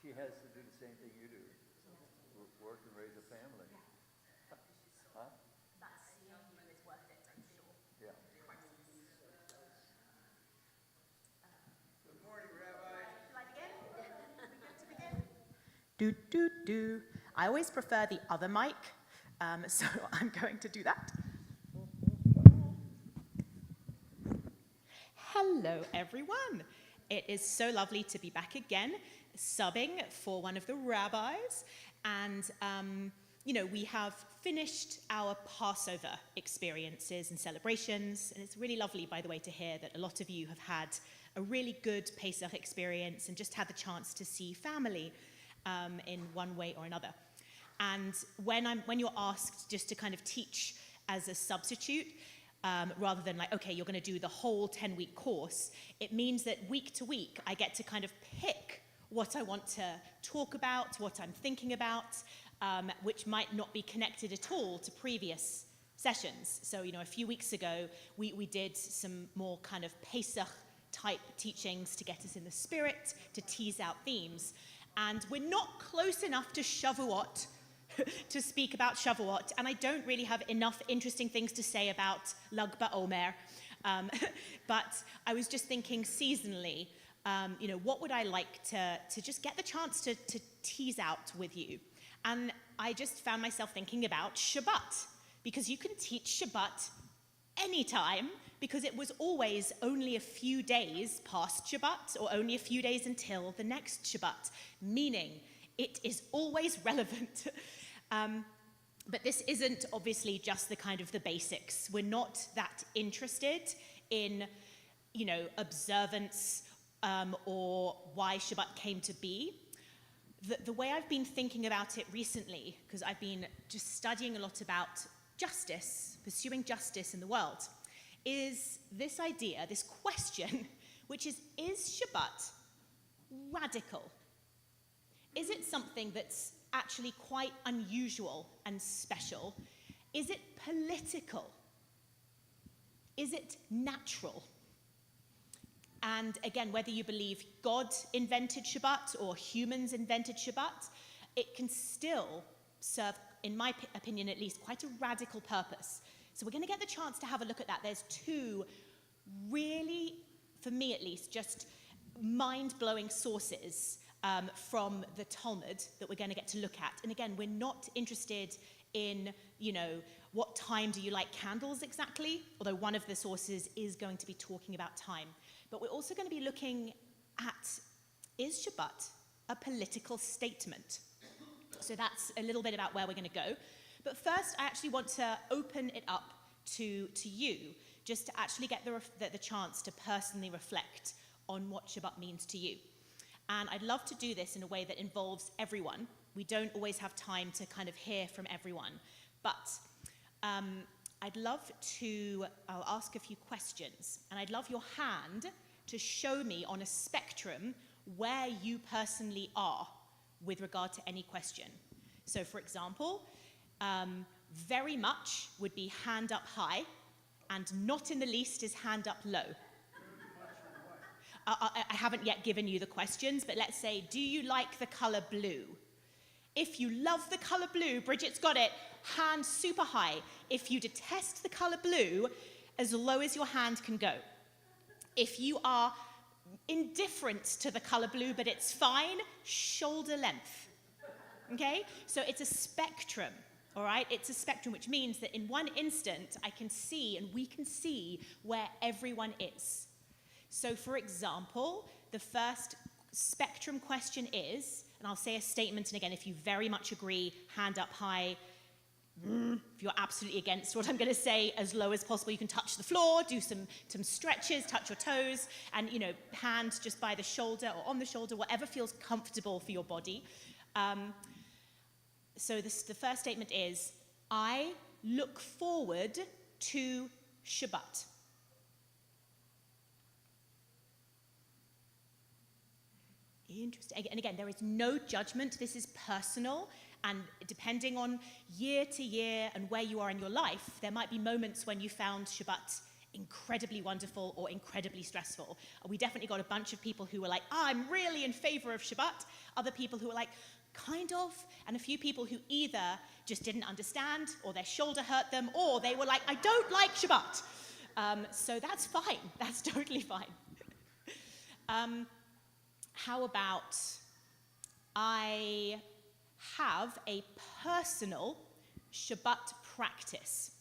she has to do the same thing you do, work and raise a family. Huh? That seeing you is worth it, I'm sure. Yeah. Shall I begin? Are we good to begin? Do, do, do. I always prefer the other mic, so I'm going to do that. Hello, everyone. It is so lovely to be back again, subbing for one of the rabbis. And, we have finished our Passover experiences and celebrations. And it's really lovely, by the way, to hear that a lot of you have had a really good Pesach experience and just had the chance to see family in one way or another. And when you're asked just to kind of teach as a substitute, rather than like, okay, you're going to do the whole 10-week course, it means that week to week I get to kind of pick what I want to talk about, what I'm thinking about, which might not be connected at all to previous sessions. So, a few weeks ago, we did some more kind of Pesach-type teachings to get us in the spirit, to tease out themes. And we're not close enough to Shavuot to speak about Shavuot, and I don't really have enough interesting things to say about Lag BaOmer. But I was just thinking seasonally, what would I like to just get the chance to tease out with you? And I just found myself thinking about Shabbat, because you can teach Shabbat anytime, because it was always only a few days past Shabbat, or only a few days until the next Shabbat, meaning it is always relevant. But this isn't obviously just the kind of the basics. We're not that interested in, observance or why Shabbat came to be. The way I've been thinking about it recently, because I've been just studying a lot about justice, pursuing justice in the world, is this idea, this question, which is Shabbat radical? Is it something that's actually quite unusual and special? Is it political? Is it natural? And again, whether you believe God invented Shabbat or humans invented Shabbat, it can still serve, in my opinion at least, quite a radical purpose. So we're going to get the chance to have a look at that. There's two really, for me at least, just mind-blowing sources from the Talmud that we're going to get to look at. And again, we're not interested in, what time do you light candles exactly, although one of the sources is going to be talking about time. But we're also going to be looking at, is Shabbat a political statement? So that's a little bit about where we're going to go. But first, I actually want to open it up to you, just to actually get the chance to personally reflect on what Shabbat means to you. And I'd love to do this in a way that involves everyone. We don't always have time to kind of hear from everyone. But I'd love to, I'll ask a few questions. And I'd love your hand to show me on a spectrum where you personally are with regard to any question. So for example, very much would be hand up high, and not in the least is hand up low. I haven't yet given you the questions, but let's say, do you like the color blue? If you love the color blue, Bridget's got it, hand super high. If you detest the color blue, as low as your hand can go. If you are indifferent to the color blue, but it's fine, shoulder length. Okay? So it's a spectrum, all right? It's a spectrum, which means that in one instant, I can see, and we can see where everyone is. So for example, the first spectrum question is, and I'll say a statement, and again, if you very much agree, hand up high. If you're absolutely against what I'm going to say, as low as possible, you can touch the floor, do some stretches, touch your toes, and, hand just by the shoulder or on the shoulder, whatever feels comfortable for your body. So the first statement is, I look forward to Shabbat. Interesting. And again, there is no judgment. This is personal. And depending on year to year and where you are in your life, there might be moments when you found Shabbat incredibly wonderful or incredibly stressful. We definitely got a bunch of people who were like, I'm really in favor of Shabbat. Other people who were like, kind of. And a few people who either just didn't understand, or their shoulder hurt them, or they were like, I don't like Shabbat. So that's fine. That's totally fine. How about I have a personal Shabbat practice?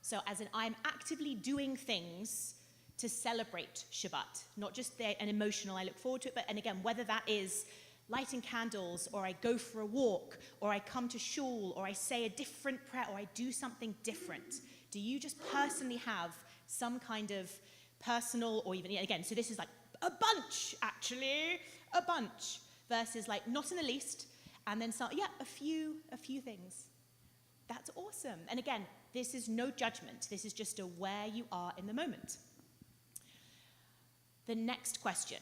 So as in, I'm actively doing things to celebrate Shabbat, not just an emotional, I look forward to it, but, and again, whether that is lighting candles, or I go for a walk, or I come to shul, or I say a different prayer, or I do something different. Do you just personally have some kind of personal, or even, again, so this is like a bunch, actually, a bunch, versus like not in the least, and then some, yeah, a few things. That's awesome. And again, this is no judgment. This is just a where you are in the moment. The next question.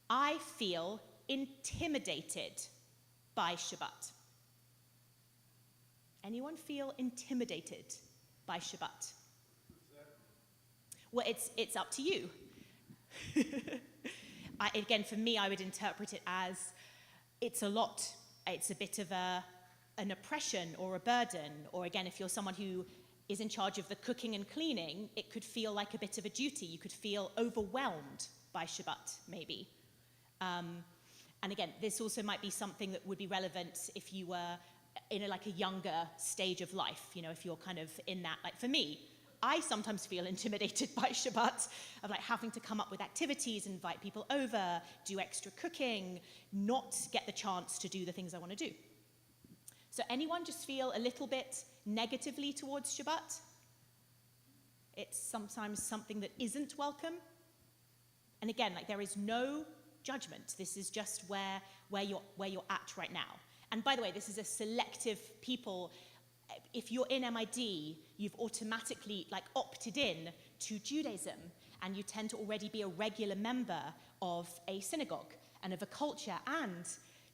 I feel intimidated by Shabbat. Anyone feel intimidated by Shabbat? Well, it's up to you. Again, for me, I would interpret it as it's a lot. It's a bit of an oppression or a burden. Or again, if you're someone who is in charge of the cooking and cleaning, it could feel like a bit of a duty. You could feel overwhelmed by Shabbat, maybe. And again, this also might be something that would be relevant if you were in a younger stage of life. You know, if you're kind of in that, like for me, I sometimes feel intimidated by Shabbat, of like having to come up with activities, invite people over, do extra cooking, not get the chance to do the things I want to do. So anyone just feel a little bit negatively towards Shabbat? It's sometimes something that isn't welcome. And again, like there is no judgment. This is just where you're at right now. And by the way, this is a selective people. If you're in MID, you've automatically opted in to Judaism, and you tend to already be a regular member of a synagogue and of a culture, and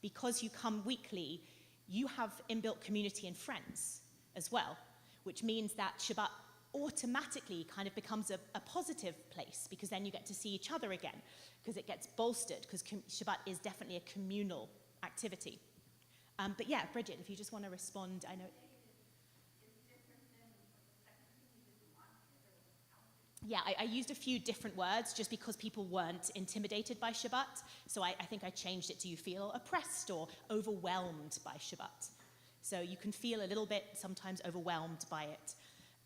because you come weekly, you have inbuilt community and friends as well, which means that Shabbat automatically kind of becomes a positive place, because then you get to see each other again, because it gets bolstered, because Shabbat is definitely a communal activity. But yeah, Bridget, if you just want to respond, I know. Yeah, I used a few different words just because people weren't intimidated by Shabbat. So I think I changed it to you feel oppressed or overwhelmed by Shabbat. So you can feel a little bit sometimes overwhelmed by it.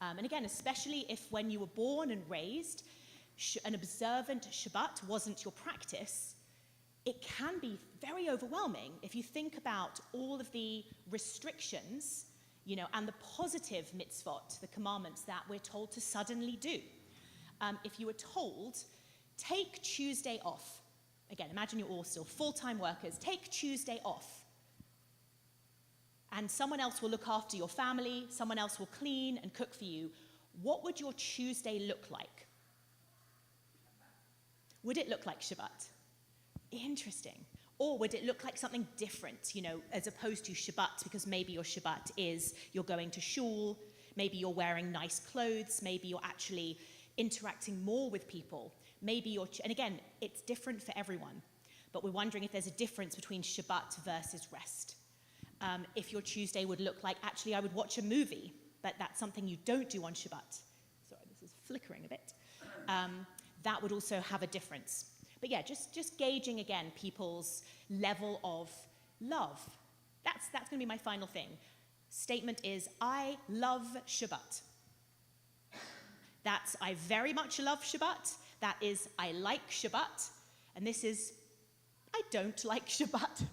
And again, especially if when you were born and raised, an observant Shabbat wasn't your practice, it can be very overwhelming if you think about all of the restrictions, and the positive mitzvot, the commandments that we're told to suddenly do. If you were told, take Tuesday off. Again, imagine you're all still full-time workers. Take Tuesday off. And someone else will look after your family, someone else will clean and cook for you. What would your Tuesday look like? Would it look like Shabbat? Interesting. Or would it look like something different, as opposed to Shabbat, because maybe your Shabbat is you're going to shul, maybe you're wearing nice clothes, maybe you're actually interacting more with people. Maybe and again, it's different for everyone, but we're wondering if there's a difference between Shabbat versus rest. If your Tuesday would look like, actually, I would watch a movie, but that's something you don't do on Shabbat. Sorry, this is flickering a bit. That would also have a difference. But yeah, just gauging again people's level of love. That's going to be my final thing. Statement is, I love Shabbat. That's, I very much love Shabbat. That is, I like Shabbat. And this is, I don't like Shabbat.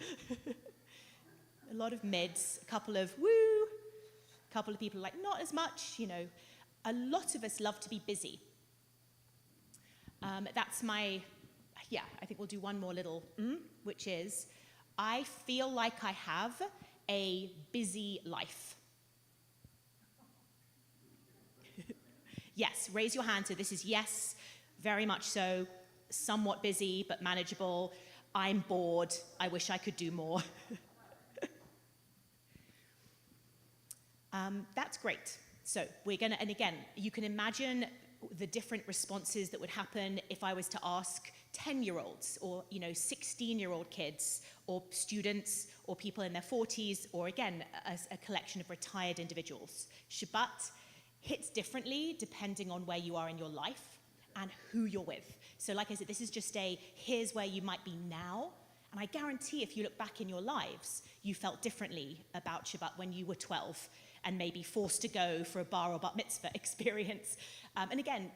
A lot of mids, a couple of woo, a couple of people like not as much, A lot of us love to be busy. That's I think we'll do one more little, which is, I feel like I have a busy life. Yes, raise your hand. So this is yes, very much so, somewhat busy, but manageable. I'm bored. I wish I could do more. That's great. So we're going to, and again, you can imagine the different responses that would happen if I was to ask 10-year-olds or, 16-year-old kids or students or people in their 40s or, again, a collection of retired individuals. Shabbat hits differently depending on where you are in your life and who you're with. So like I said, this is just here's where you might be now. And I guarantee if you look back in your lives, you felt differently about Shabbat when you were 12 and maybe forced to go for a bar or bat mitzvah experience. And again,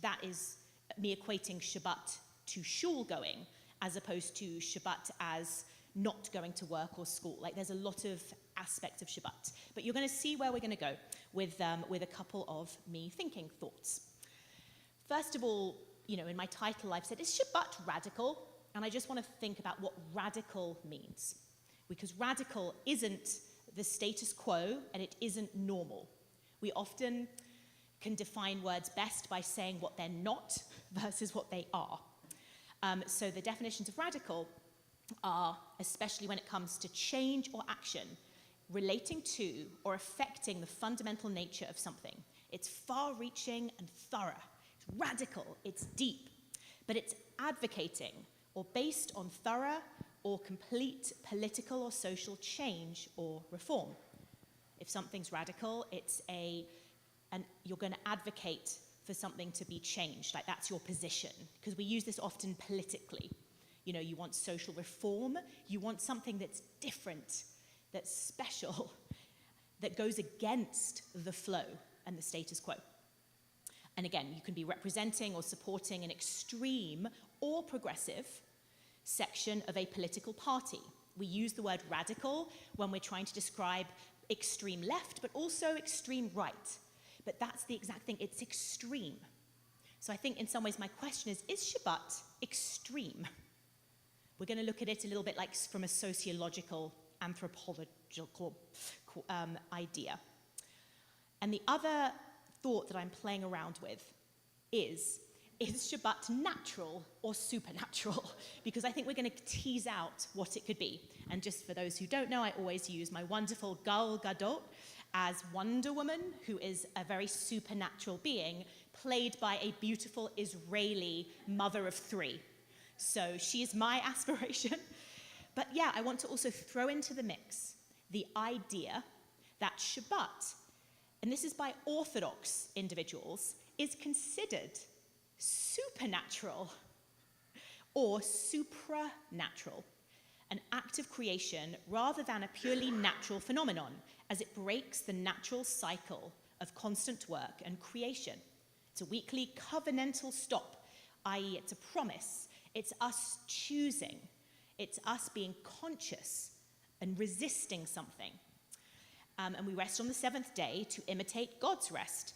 that is me equating Shabbat to shul going as opposed to Shabbat as not going to work or school. Like there's a lot of aspects of Shabbat. But you're going to see where we're going to go with a couple of me thinking thoughts. First of all, in my title I've said, is Shabbat radical? And I just want to think about what radical means. Because radical isn't the status quo and it isn't normal. We often can define words best by saying what they're not versus what they are. So the definitions of radical are, especially when it comes to change or action, relating to or affecting the fundamental nature of something. It's far-reaching and thorough. It's radical, it's deep, but it's advocating or based on thorough or complete political or social change or reform. If something's radical, and you're going to advocate for something to be changed, like that's your position, because we use this often politically. You want social reform, you want something that's different, that's special, that goes against the flow and the status quo. And again, you can be representing or supporting an extreme or progressive section of a political party. We use the word radical when we're trying to describe extreme left, but also extreme right. But that's the exact thing, it's extreme. So I think in some ways my question is Shabbat extreme? We're going to look at it a little bit like from a sociological, anthropological idea. And the other thought that I'm playing around with is Shabbat natural or supernatural? Because I think we're going to tease out what it could be. And just for those who don't know, I always use my wonderful Gal Gadot as Wonder Woman, who is a very supernatural being, played by a beautiful Israeli mother of 3. So she is my aspiration. But yeah, I want to also throw into the mix the idea that Shabbat, and this is by Orthodox individuals, is considered supernatural or supranatural, an act of creation rather than a purely natural phenomenon, as it breaks the natural cycle of constant work and creation. It's a weekly covenantal stop, i.e. it's a promise. It's us choosing. It's us being conscious and resisting something. And we rest on the 7th day to imitate God's rest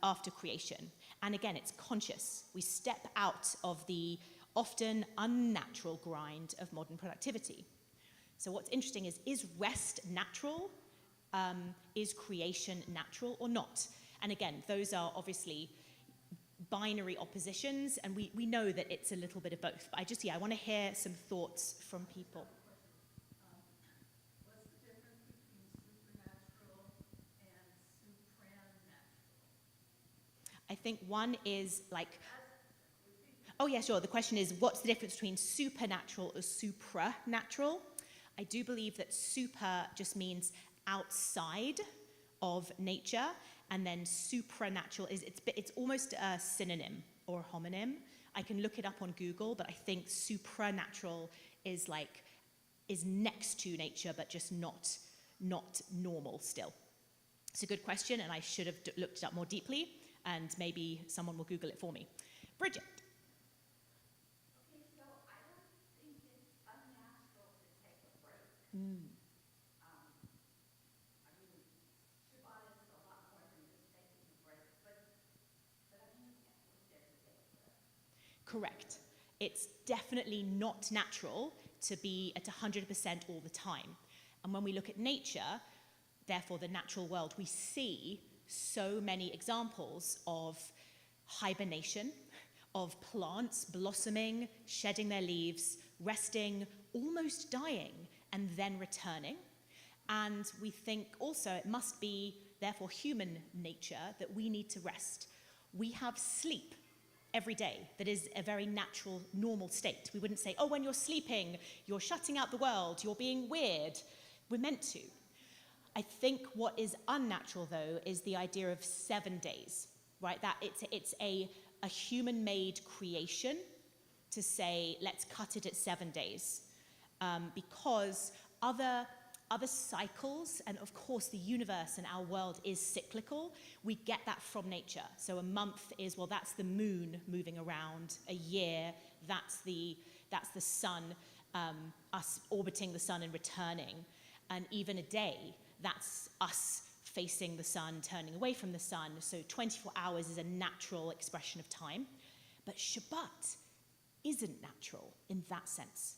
after creation. And again, it's conscious. We step out of the often unnatural grind of modern productivity. So what's interesting is rest natural? Is creation natural or not? And again, those are obviously binary oppositions, and we know that it's a little bit of both. But I want to hear some thoughts from people. What's the difference between supernatural and supranatural? I think one is like, oh yeah, sure. The question is, what's the difference between supernatural or supranatural? I do believe that super just means outside of nature, and then supranatural it's almost a synonym or a homonym. I can look it up on Google, but I think supranatural is next to nature, but just not normal still. It's a good question, and I should have looked it up more deeply, and maybe someone will Google it for me. Bridget. Okay, so I don't think it's unnatural to take a break. Shabbat is a lot more than just taking a break, but I mean, you can't work every day. Correct. It's definitely not natural to be at 100% all the time. And when we look at nature, therefore the natural world, we see so many examples of hibernation, of plants blossoming, shedding their leaves, resting, almost dying, and then returning. And we think also it must be therefore human nature, that we need to rest. We have sleep every day that is a very natural, normal state. We wouldn't say, oh, when you're sleeping, you're shutting out the world, you're being weird. We're meant to. I think what is unnatural, though, is the idea of 7 days, right? That it's a human-made creation to say, let's cut it at 7 days. Because other cycles, and of course the universe and our world is cyclical, we get that from nature. So a month is, well, that's the moon moving around. A year, that's the sun, us orbiting the sun and returning. And even a day, that's us facing the sun, turning away from the sun. So 24 hours is a natural expression of time. But Shabbat isn't natural in that sense.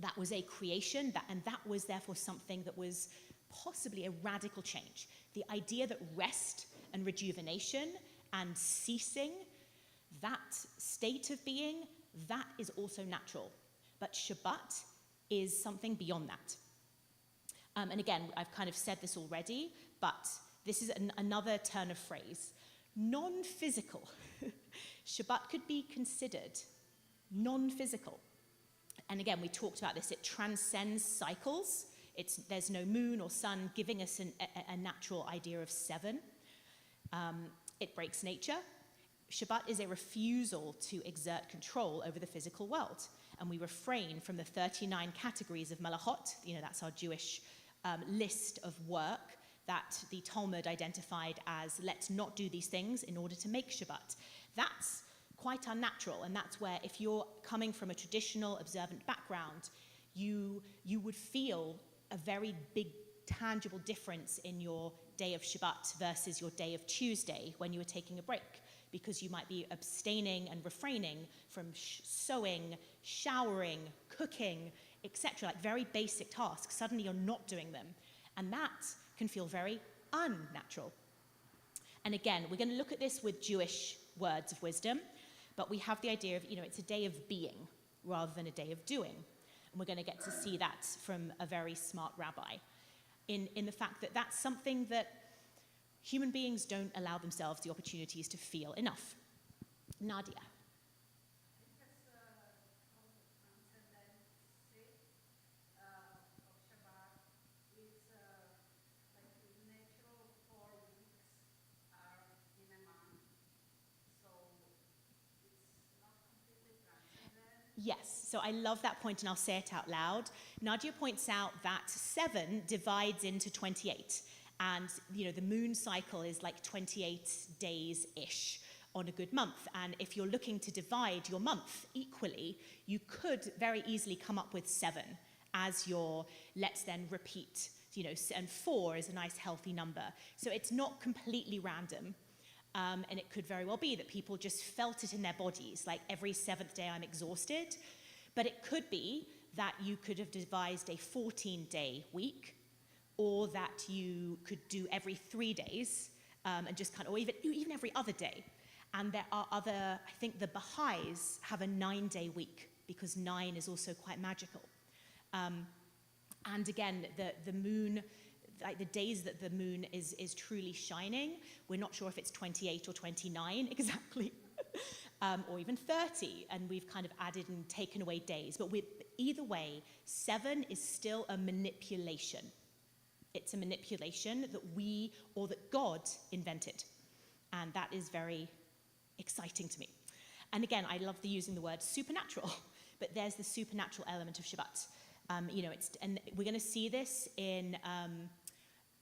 That was a creation, and that was therefore something that was possibly a radical change. The idea that rest and rejuvenation and ceasing, that state of being, that is also natural. But Shabbat is something beyond that. And again, I've kind of said this already, but this is another turn of phrase. Non-physical. Shabbat could be considered non-physical. And again, we talked about this. It transcends cycles. There's no moon or sun giving us a natural idea of 7. It breaks nature. Shabbat is a refusal to exert control over the physical world. And we refrain from the 39 categories of malachot. That's our Jewish list of work that the Talmud identified as, let's not do these things in order to make Shabbat. That's quite unnatural, and that's where, if you're coming from a traditional observant background, you would feel a very big tangible difference in your day of Shabbat versus your day of Tuesday when you were taking a break, because you might be abstaining and refraining from sewing, showering, cooking, etc., like very basic tasks. Suddenly you're not doing them, and that can feel very unnatural. And again, we're going to look at this with Jewish words of wisdom. But we have the idea of, it's a day of being rather than a day of doing. And we're going to get to see that from a very smart rabbi in the fact that that's something that human beings don't allow themselves the opportunities to feel enough. Nadia. Yes, so I love that point, and I'll say it out loud. Nadia points out that 7 divides into 28, and the moon cycle is like 28 days-ish on a good month. And if you're looking to divide your month equally, you could very easily come up with 7 as your let's then repeat, and 4 is a nice healthy number. So it's not completely random. And it could very well be that people just felt it in their bodies, like every 7th day I'm exhausted. But it could be that you could have devised a 14-day week, or that you could do every 3 days, and just or even every other day. And there are other, I think the Baha'is have a 9-day week, because 9 is also quite magical. And again, the moon, like the days that the moon is truly shining, we're not sure if it's 28 or 29 exactly, or even 30, and we've kind of added and taken away days. But either way, 7 is still a manipulation. It's a manipulation that we, or that God, invented. And that is very exciting to me. And again, I love using the word supernatural, but there's the supernatural element of Shabbat. And we're going to see this in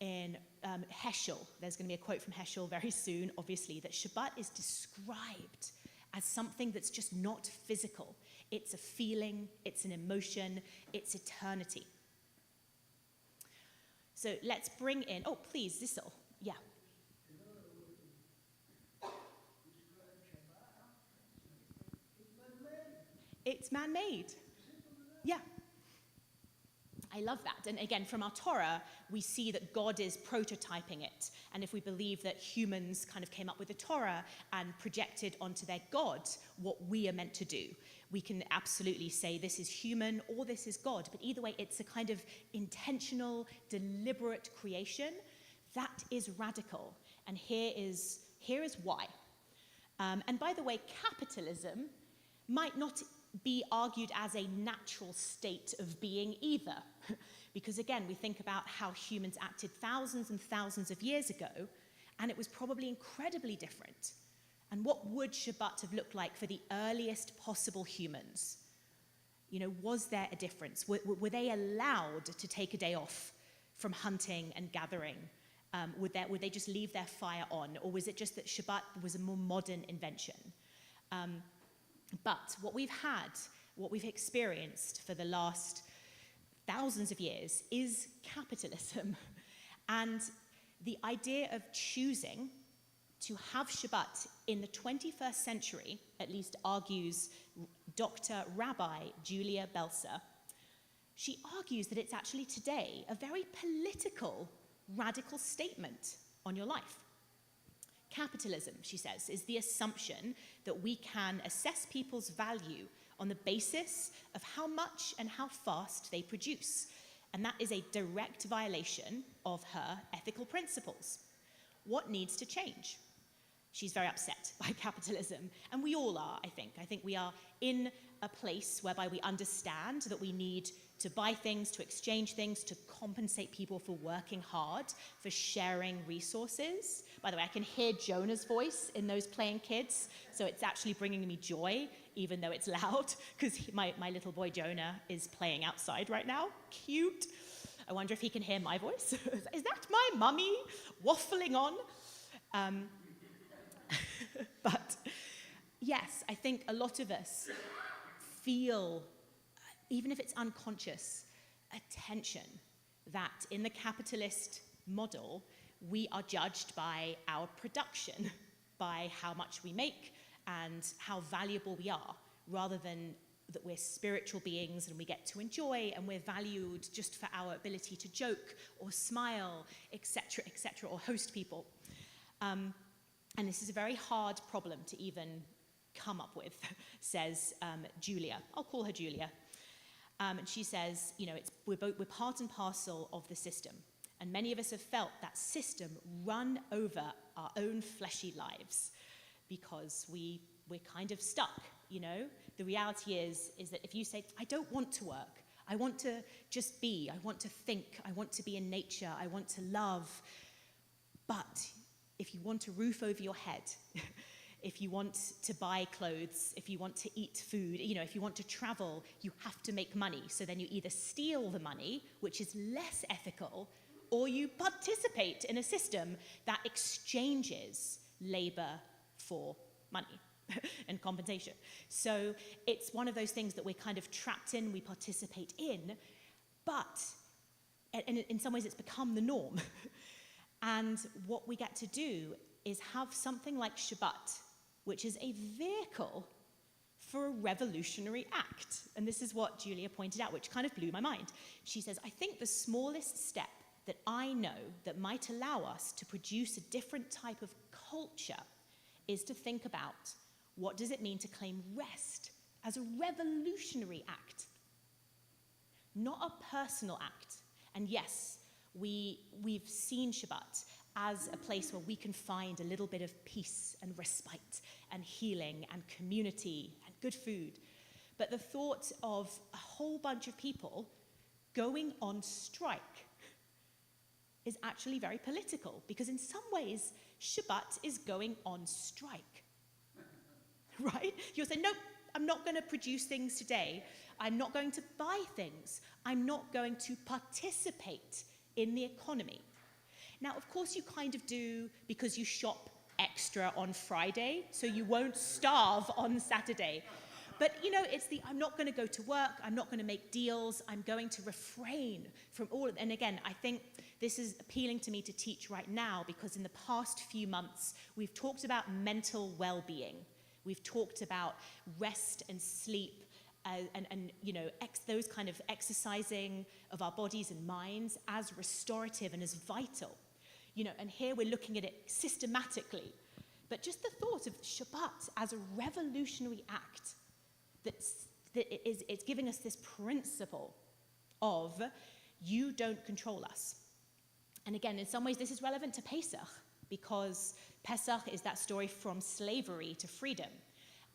Heschel. There's going to be a quote from Heschel very soon, obviously, that Shabbat is described as something that's just not physical. It's a feeling, it's an emotion, it's eternity. So let's bring in, oh, please, Zissel. Yeah. It's man-made. Yeah. I love that. And again, from our Torah, we see that God is prototyping it. And if we believe that humans kind of came up with the Torah and projected onto their God what we are meant to do, we can absolutely say this is human or this is God. But either way, it's a kind of intentional, deliberate creation That is radical, and here is why. And by the way, capitalism might not be argued as a natural state of being either, because again, we think about how humans acted thousands and thousands of years ago, and it was probably incredibly different. And what would Shabbat have looked like for the earliest possible humans? You know, was there a difference? Were they allowed to take a day off from hunting and gathering? Would they just leave their fire on? Or was it just that Shabbat was a more modern invention? But what we've experienced for the last thousands of years is capitalism. And the idea of choosing to have Shabbat in the 21st century, at least argues Dr. Rabbi Julia Belzer, she argues that it's actually today a very political, radical statement on your life. Capitalism, she says, is the assumption that we can assess people's value on the basis of how much and how fast they produce. And that is a direct violation of her ethical principles. What needs to change? She's very upset by capitalism, and we all are, I think. I think we are in a place whereby we understand that we need to buy things, to exchange things, to compensate people for working hard, for sharing resources. By the way, I can hear Jonah's voice in those playing kids, so it's actually bringing me joy, even though it's loud, because my little boy Jonah is playing outside right now. Cute. I wonder if he can hear my voice. Is that my mummy waffling on? But yes, I think a lot of us feel, even if it's unconscious, a tension that in the capitalist model, we are judged by our production, by how much we make and how valuable we are, rather than that we're spiritual beings and we get to enjoy and we're valued just for our ability to joke or smile, etc., or host people. And this is a very hard problem to even come up with, says Julia. I'll call her Julia. And she says, you know, we're part and parcel of the system. And many of us have felt that system run over our own fleshy lives because we're kind of stuck, you know? The reality is that if you say, I don't want to work, I want to just be, I want to think, I want to be in nature, I want to love, but if you want a roof over your head, if you want to buy clothes, if you want to eat food, you know, if you want to travel, you have to make money. So then you either steal the money, which is less ethical, or you participate in a system that exchanges labor for money and compensation. So it's one of those things that we're kind of trapped in, we participate in, but in some ways it's become the norm. And what we get to do is have something like Shabbat, which is a vehicle for a revolutionary act. And this is what Julia pointed out, which kind of blew my mind. She says, I think the smallest step that I know that might allow us to produce a different type of culture is to think about what does it mean to claim rest as a revolutionary act, not a personal act. And yes, we've seen Shabbat as a place where we can find a little bit of peace and respite and healing and community and good food. But the thought of a whole bunch of people going on strike is actually very political, because in some ways, Shabbat is going on strike, right? You're saying, nope, I'm not going to produce things today. I'm not going to buy things. I'm not going to participate in the economy. Now, of course, you kind of do because you shop extra on Friday, so you won't starve on Saturday. But, you know, it's I'm not going to go to work, I'm not going to make deals, I'm going to refrain from all of it. And again, I think this is appealing to me to teach right now, because in the past few months, we've talked about mental well-being. We've talked about rest and sleep, and you know, those kind of exercising of our bodies and minds as restorative and as vital. You know, and here we're looking at it systematically. But just the thought of Shabbat as a revolutionary act, it's giving us this principle of you don't control us. And again, in some ways, this is relevant to Pesach, because Pesach is that story from slavery to freedom.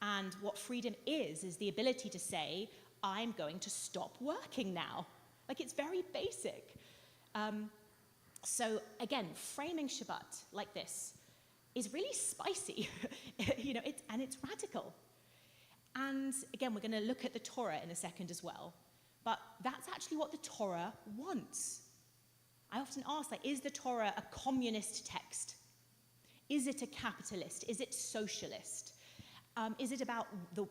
And what freedom is the ability to say, I'm going to stop working now. Like, it's very basic. So again, framing Shabbat like this is really spicy, and it's radical. And again, we're going to look at the Torah in a second as well. But that's actually what the Torah wants. I often ask, is the Torah a communist text? Is it a capitalist? Is it socialist? Is it about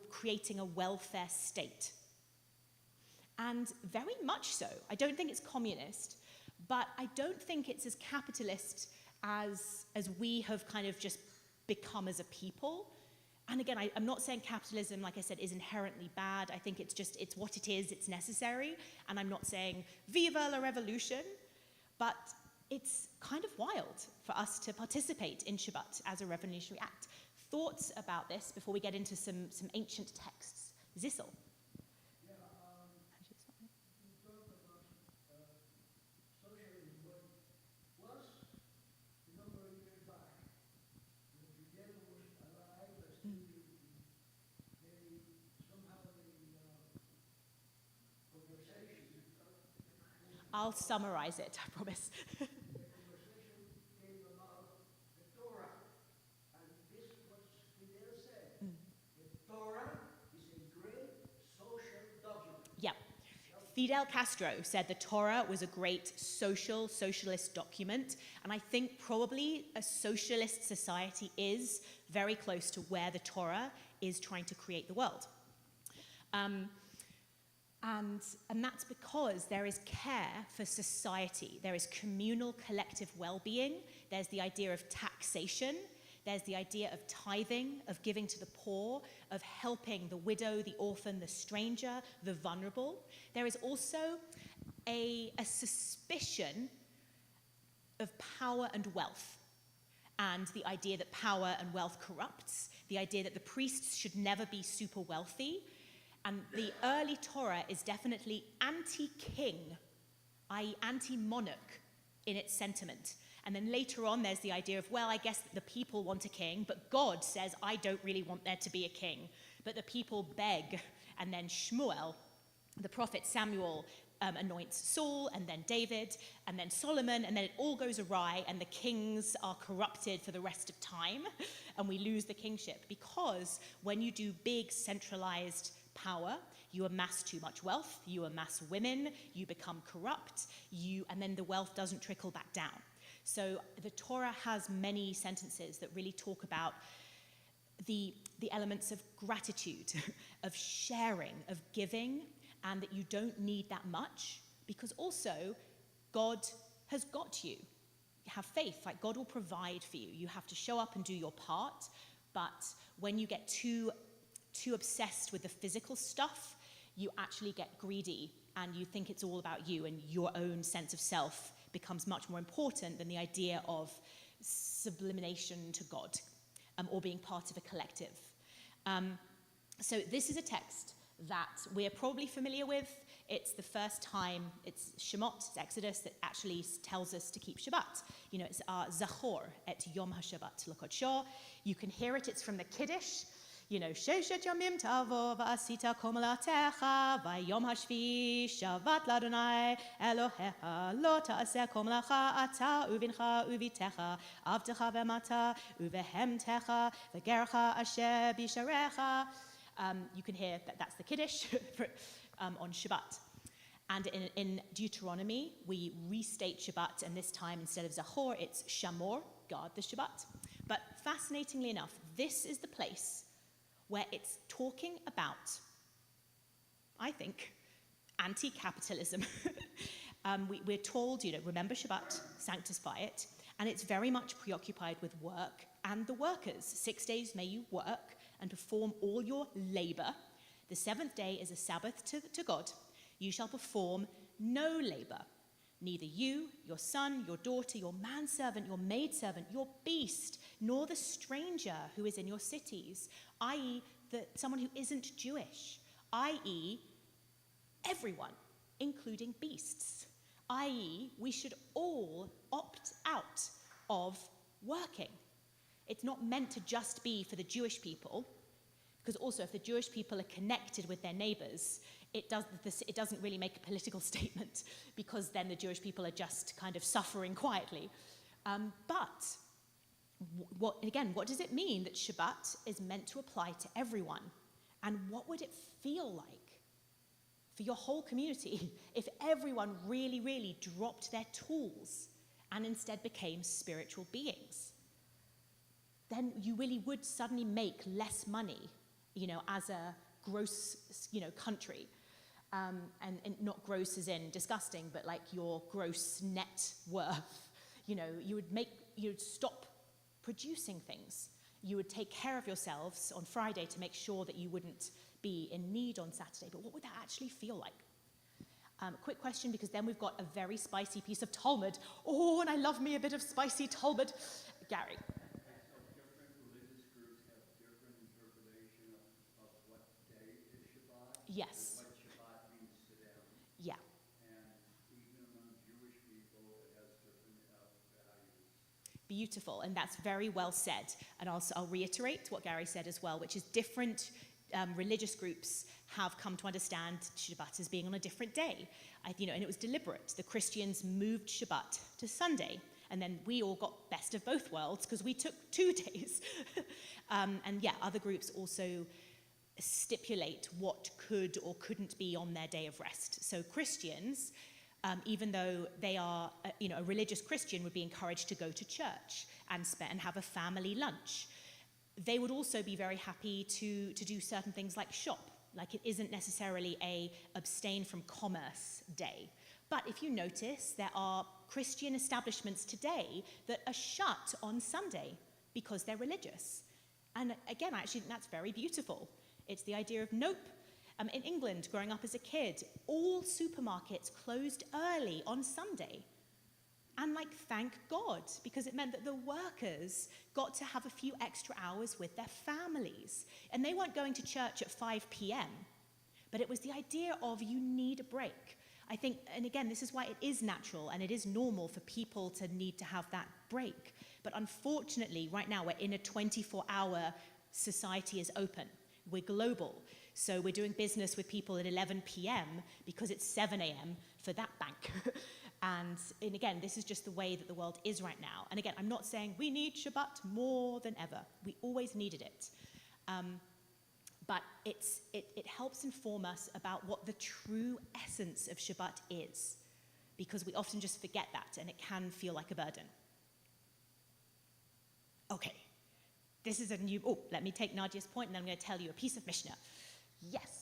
creating a welfare state? And very much so. I don't think it's communist, but I don't think it's as capitalist as we have kind of just become as a people. And again, I'm not saying capitalism, like I said, is inherently bad. I think it's what it is, it's necessary. And I'm not saying viva la revolution, but it's kind of wild for us to participate in Shabbat as a revolutionary act. Thoughts about this before we get into some ancient texts? Zissel. I'll summarize it, I promise. Yeah. Fidel Castro said the Torah was a great socialist document, and I think probably a socialist society is very close to where the Torah is trying to create the world. And that's because there is care for society. There is communal collective well-being. There's the idea of taxation. There's the idea of tithing, of giving to the poor, of helping the widow, the orphan, the stranger, the vulnerable. There is also a suspicion of power and wealth, and the idea that power and wealth corrupts, the idea that the priests should never be super wealthy. And the early Torah is definitely anti-king, i.e. anti-monarch in its sentiment. And then later on, there's the idea of, well, I guess the people want a king, but God says, I don't really want there to be a king. But the people beg, and then Shmuel, the prophet Samuel, anoints Saul, and then David, and then Solomon, and then it all goes awry, and the kings are corrupted for the rest of time, and we lose the kingship. Because when you do big, centralized power, you amass too much wealth, you amass women, you become corrupt, and then the wealth doesn't trickle back down. So the Torah has many sentences that really talk about the elements of gratitude, of sharing, of giving, and that you don't need that much, because also God has got you. Have faith, like God will provide for you. You have to show up and do your part, but when you get too obsessed with the physical stuff, you actually get greedy and you think it's all about you, and your own sense of self becomes much more important than the idea of sublimation to God, or being part of a collective. So this is a text that we're probably familiar with. It's the first time, it's Shemot, it's Exodus, that actually tells us to keep Shabbat. It's Zachor et Yom HaShabbat L'Kodsho. You can hear it, it's from the Kiddush. Sheshet Yomim Tavo Va'asita Komalatecha Vayom HaShvi Shavat L'Adonai Elohecha Lo Ta'aseh Komalacha Ata Uvincha Uvitecha Avtecha V'mata Uvehemtecha V'gercha Asher Bisharecha. You can hear that's the Kiddush on Shabbat. And in Deuteronomy, we restate Shabbat, and this time instead of Zachor, it's Shamor, guard the Shabbat. But fascinatingly enough, this is the place where it's talking about, I think, anti-capitalism. We're told, remember Shabbat, sanctify it, and it's very much preoccupied with work and the workers. 6 days may you work and perform all your labor. The seventh day is a Sabbath to God. You shall perform no labor, neither you, your son, your daughter, your manservant, your maidservant, your beast, nor the stranger who is in your cities, i.e. someone who isn't Jewish, i.e. everyone, including beasts, i.e., we should all opt out of working. It's not meant to just be for the Jewish people, because also if the Jewish people are connected with their neighbors, it doesn't really make a political statement, because then the Jewish people are just kind of suffering quietly. But what does it mean that Shabbat is meant to apply to everyone? And what would it feel like for your whole community if everyone really, really dropped their tools and instead became spiritual beings? Then you really would suddenly make less money, as a gross, country. And not gross as in disgusting, but like your gross net worth. You'd stop producing things. You would take care of yourselves on Friday to make sure that you wouldn't be in need on Saturday. But what would that actually feel like? Quick question, because then we've got a very spicy piece of Talmud. Oh, and I love me a bit of spicy Talmud. Gary. Different religious groups have different interpretation of what day is Shabbat. Yes. And what Shabbat means to them. Yeah. And even among Jewish people, it has different values. Beautiful, and that's very well said. And I'll reiterate what Gary said as well, which is different religious groups have come to understand Shabbat as being on a different day. And it was deliberate. The Christians moved Shabbat to Sunday, and then we all got best of both worlds because we took 2 days. Other groups also stipulate what could or couldn't be on their day of rest. So Christians, even though they are, a religious Christian would be encouraged to go to church and have a family lunch. They would also be very happy to do certain things like shop. Like, it isn't necessarily a abstain from commerce day. But if you notice, there are Christian establishments today that are shut on Sunday because they're religious. And again, I actually think that's very beautiful. It's the idea of nope. In England, growing up as a kid, all supermarkets closed early on Sunday. And thank God, because it meant that the workers got to have a few extra hours with their families. And they weren't going to church at 5 p.m., but it was the idea of you need a break. I think, and again, this is why it is natural and it is normal for people to need to have that break. But unfortunately, right now, we're in a 24-hour society is open. We're global. So we're doing business with people at 11 p.m. because it's 7 a.m. for that bank. And again, this is just the way that the world is right now. And again, I'm not saying we need Shabbat more than ever. We always needed it. But it helps inform us about what the true essence of Shabbat is, because we often just forget that, and it can feel like a burden. Okay, this is a new, let me take Nadia's point, and then I'm going to tell you a piece of Mishnah. Yes.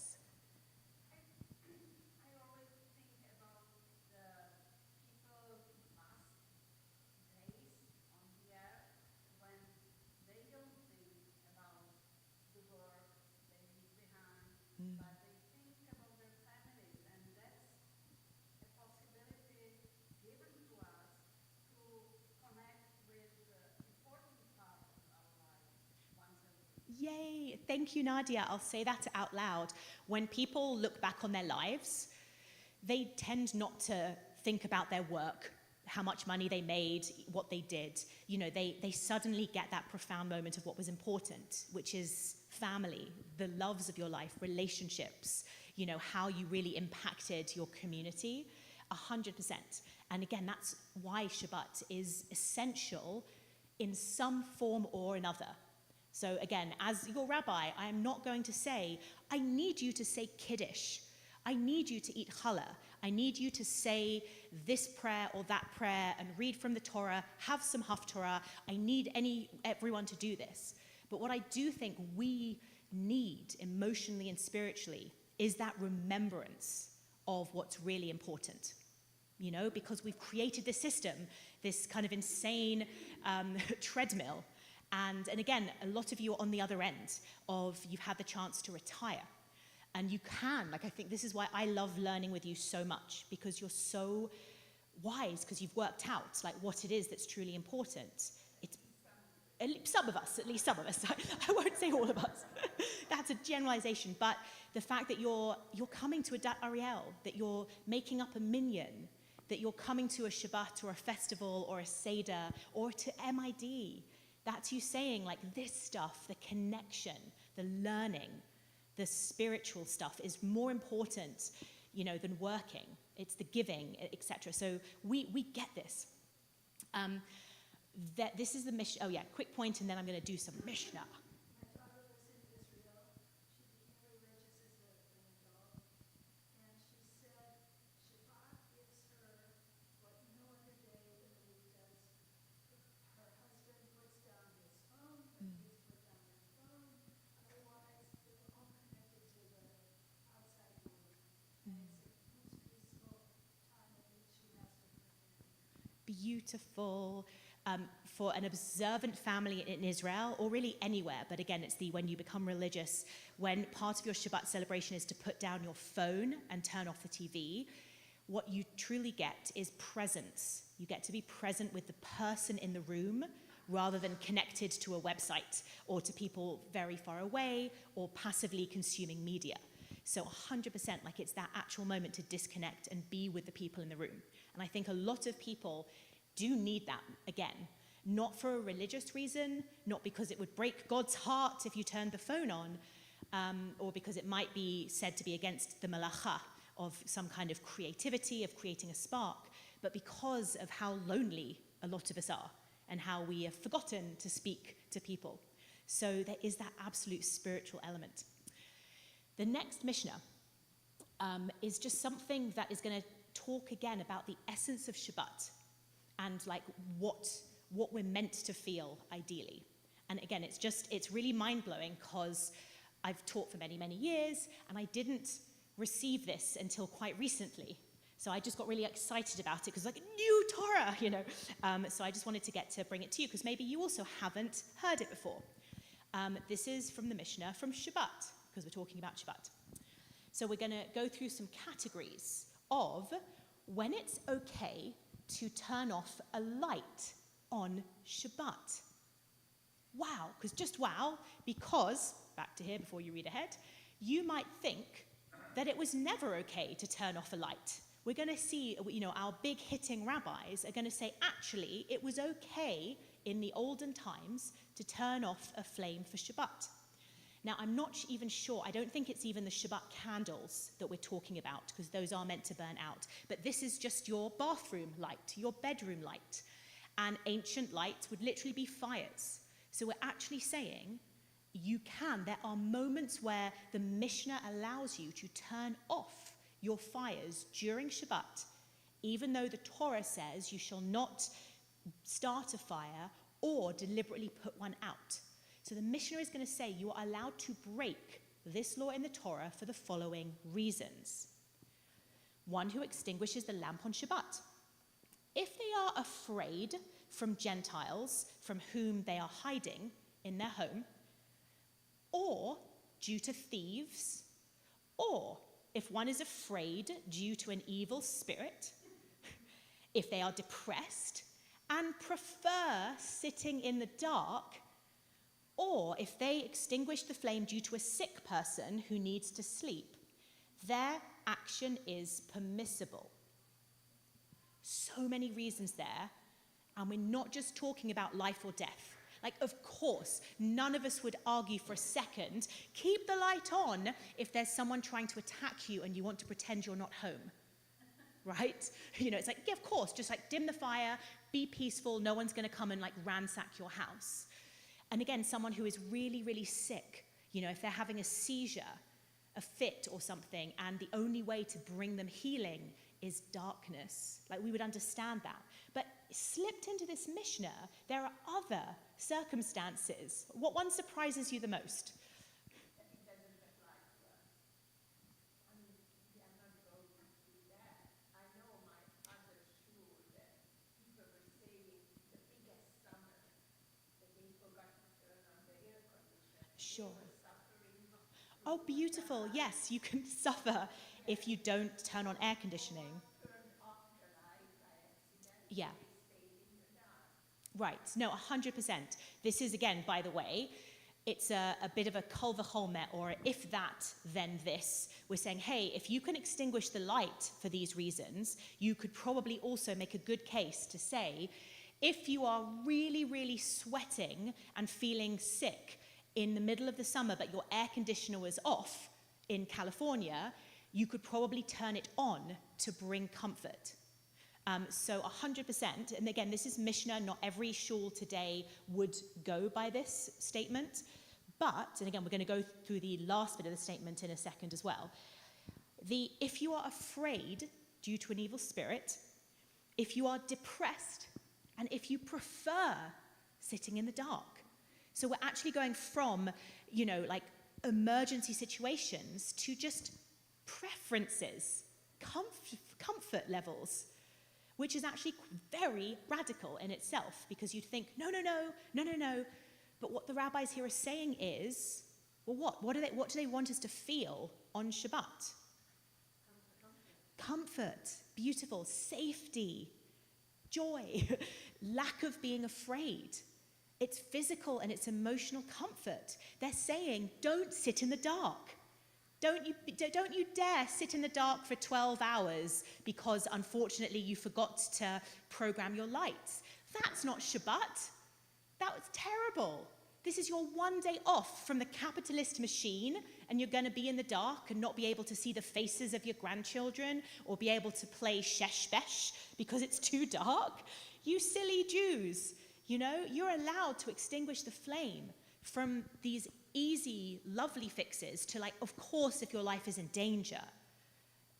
Yay, thank you, Nadia. I'll say that out loud. When people look back on their lives, they tend not to think about their work, how much money they made, what they did. They suddenly get that profound moment of what was important, which is family, the loves of your life, relationships, how you really impacted your community, 100%. And again, that's why Shabbat is essential in some form or another. So again, as your rabbi, I am not going to say, I need you to say Kiddush. I need you to eat challah. I need you to say this prayer or that prayer and read from the Torah, have some Haftorah. I need everyone to do this. But what I do think we need emotionally and spiritually is that remembrance of what's really important. Because we've created this system, this kind of insane treadmill. And again, a lot of you are on the other end of you've had the chance to retire. And you can, I think this is why I love learning with you so much, because you're so wise, because you've worked out what it is that's truly important. It's at least some of us. I won't say all of us. That's a generalization. But the fact that you're coming to a Dat Ariel, that you're making up a minyan, that you're coming to a Shabbat or a festival or a Seder or to MID. That's you saying, like, this stuff, the connection, the learning, the spiritual stuff is more important, you know, than working. It's the giving, etc. So we get this. That this is the Mishnah. Oh yeah, quick point, and then I'm going to do some Mishnah. My daughter was in Israel. She became religious as an adult. And she said Shabbat gives her what no other day in the week does. Her husband puts down his phone, her kids put down their phone. Otherwise, they're all connected to the outside world. And it's the most peaceful time that she has with her family. Beautiful. For an observant family in Israel, or really anywhere, but again, it's when you become religious, when part of your Shabbat celebration is to put down your phone and turn off the TV, what you truly get is presence. You get to be present with the person in the room rather than connected to a website or to people very far away or passively consuming media. So 100%, like, it's that actual moment to disconnect and be with the people in the room. And I think a lot of people do need that, again, not for a religious reason, not because it would break God's heart if you turned the phone on, or because it might be said to be against the malacha of some kind of creativity, of creating a spark, but because of how lonely a lot of us are and how we have forgotten to speak to people. So there is that absolute spiritual element. The next Mishnah is just something that is going to talk again about the essence of Shabbat and like what we're meant to feel ideally. And again, it's really mind-blowing because I've taught for many, many years and I didn't receive this until quite recently. So I just got really excited about it because like new Torah, you know. So I just wanted to get to bring it to you because maybe you also haven't heard it before. This is from the Mishnah from Shabbat, because we're talking about Shabbat. So we're going to go through some categories of when it's okay to turn off a light on Shabbat. Wow, because just wow, because, back to here before you read ahead, you might think that it was never okay to turn off a light. We're going to see, you know, our big hitting rabbis are going to say, actually, it was okay in the olden times to turn off a flame for Shabbat. Now, I'm not even sure, I don't think it's even the Shabbat candles that we're talking about, because those are meant to burn out. But this is just your bathroom light, your bedroom light. And ancient lights would literally be fires. So we're actually saying there are moments where the Mishnah allows you to turn off your fires during Shabbat, even though the Torah says you shall not start a fire or deliberately put one out. So the Mishnah is going to say you are allowed to break this law in the Torah for the following reasons. One who extinguishes the lamp on Shabbat. If they are afraid from Gentiles from whom they are hiding in their home, or due to thieves, or if one is afraid due to an evil spirit, if they are depressed and prefer sitting in the dark, or if they extinguish the flame due to a sick person who needs to sleep, their action is permissible. So many reasons there, and we're not just talking about life or death. Like, of course, none of us would argue for a second, keep the light on if there's someone trying to attack you and you want to pretend you're not home, right? You know, it's like, yeah, of course, just like dim the fire, be peaceful, no one's gonna come and like ransack your house. And again, someone who is really, really sick, you know, if they're having a seizure, a fit or something, and the only way to bring them healing is darkness, like we would understand that. But slipped into this Mishnah, there are other circumstances. What one surprises you the most? Sure. Oh, beautiful. Yes, you can suffer if you don't turn on air conditioning. Yeah. Right. No, 100%. This is, again, by the way, it's a bit of a kal v'chomer, or if that, then this. We're saying, hey, if you can extinguish the light for these reasons, you could probably also make a good case to say, if you are really, really sweating and feeling sick in the middle of the summer, but your air conditioner was off in California, you could probably turn it on to bring comfort. So 100%, and again, this is Mishnah, not every shul today would go by this statement, but, and again, we're going to go through the last bit of the statement in a second as well. If you are afraid due to an evil spirit, if you are depressed, and if you prefer sitting in the dark. So we're actually going from, like emergency situations to just preferences, comfort levels, which is actually very radical in itself, because you'd think, no. But what the rabbis here are saying is, well, what do they want us to feel on Shabbat? Comfort, beautiful, safety, joy, lack of being afraid. It's physical and it's emotional comfort. They're saying, don't sit in the dark. Don't you dare sit in the dark for 12 hours because unfortunately you forgot to program your lights. That's not Shabbat. That was terrible. This is your one day off from the capitalist machine, and you're going to be in the dark and not be able to see the faces of your grandchildren or be able to play shesh besh because it's too dark. You silly Jews, you're allowed to extinguish the flame from these easy, lovely fixes to, like, of course, if your life is in danger.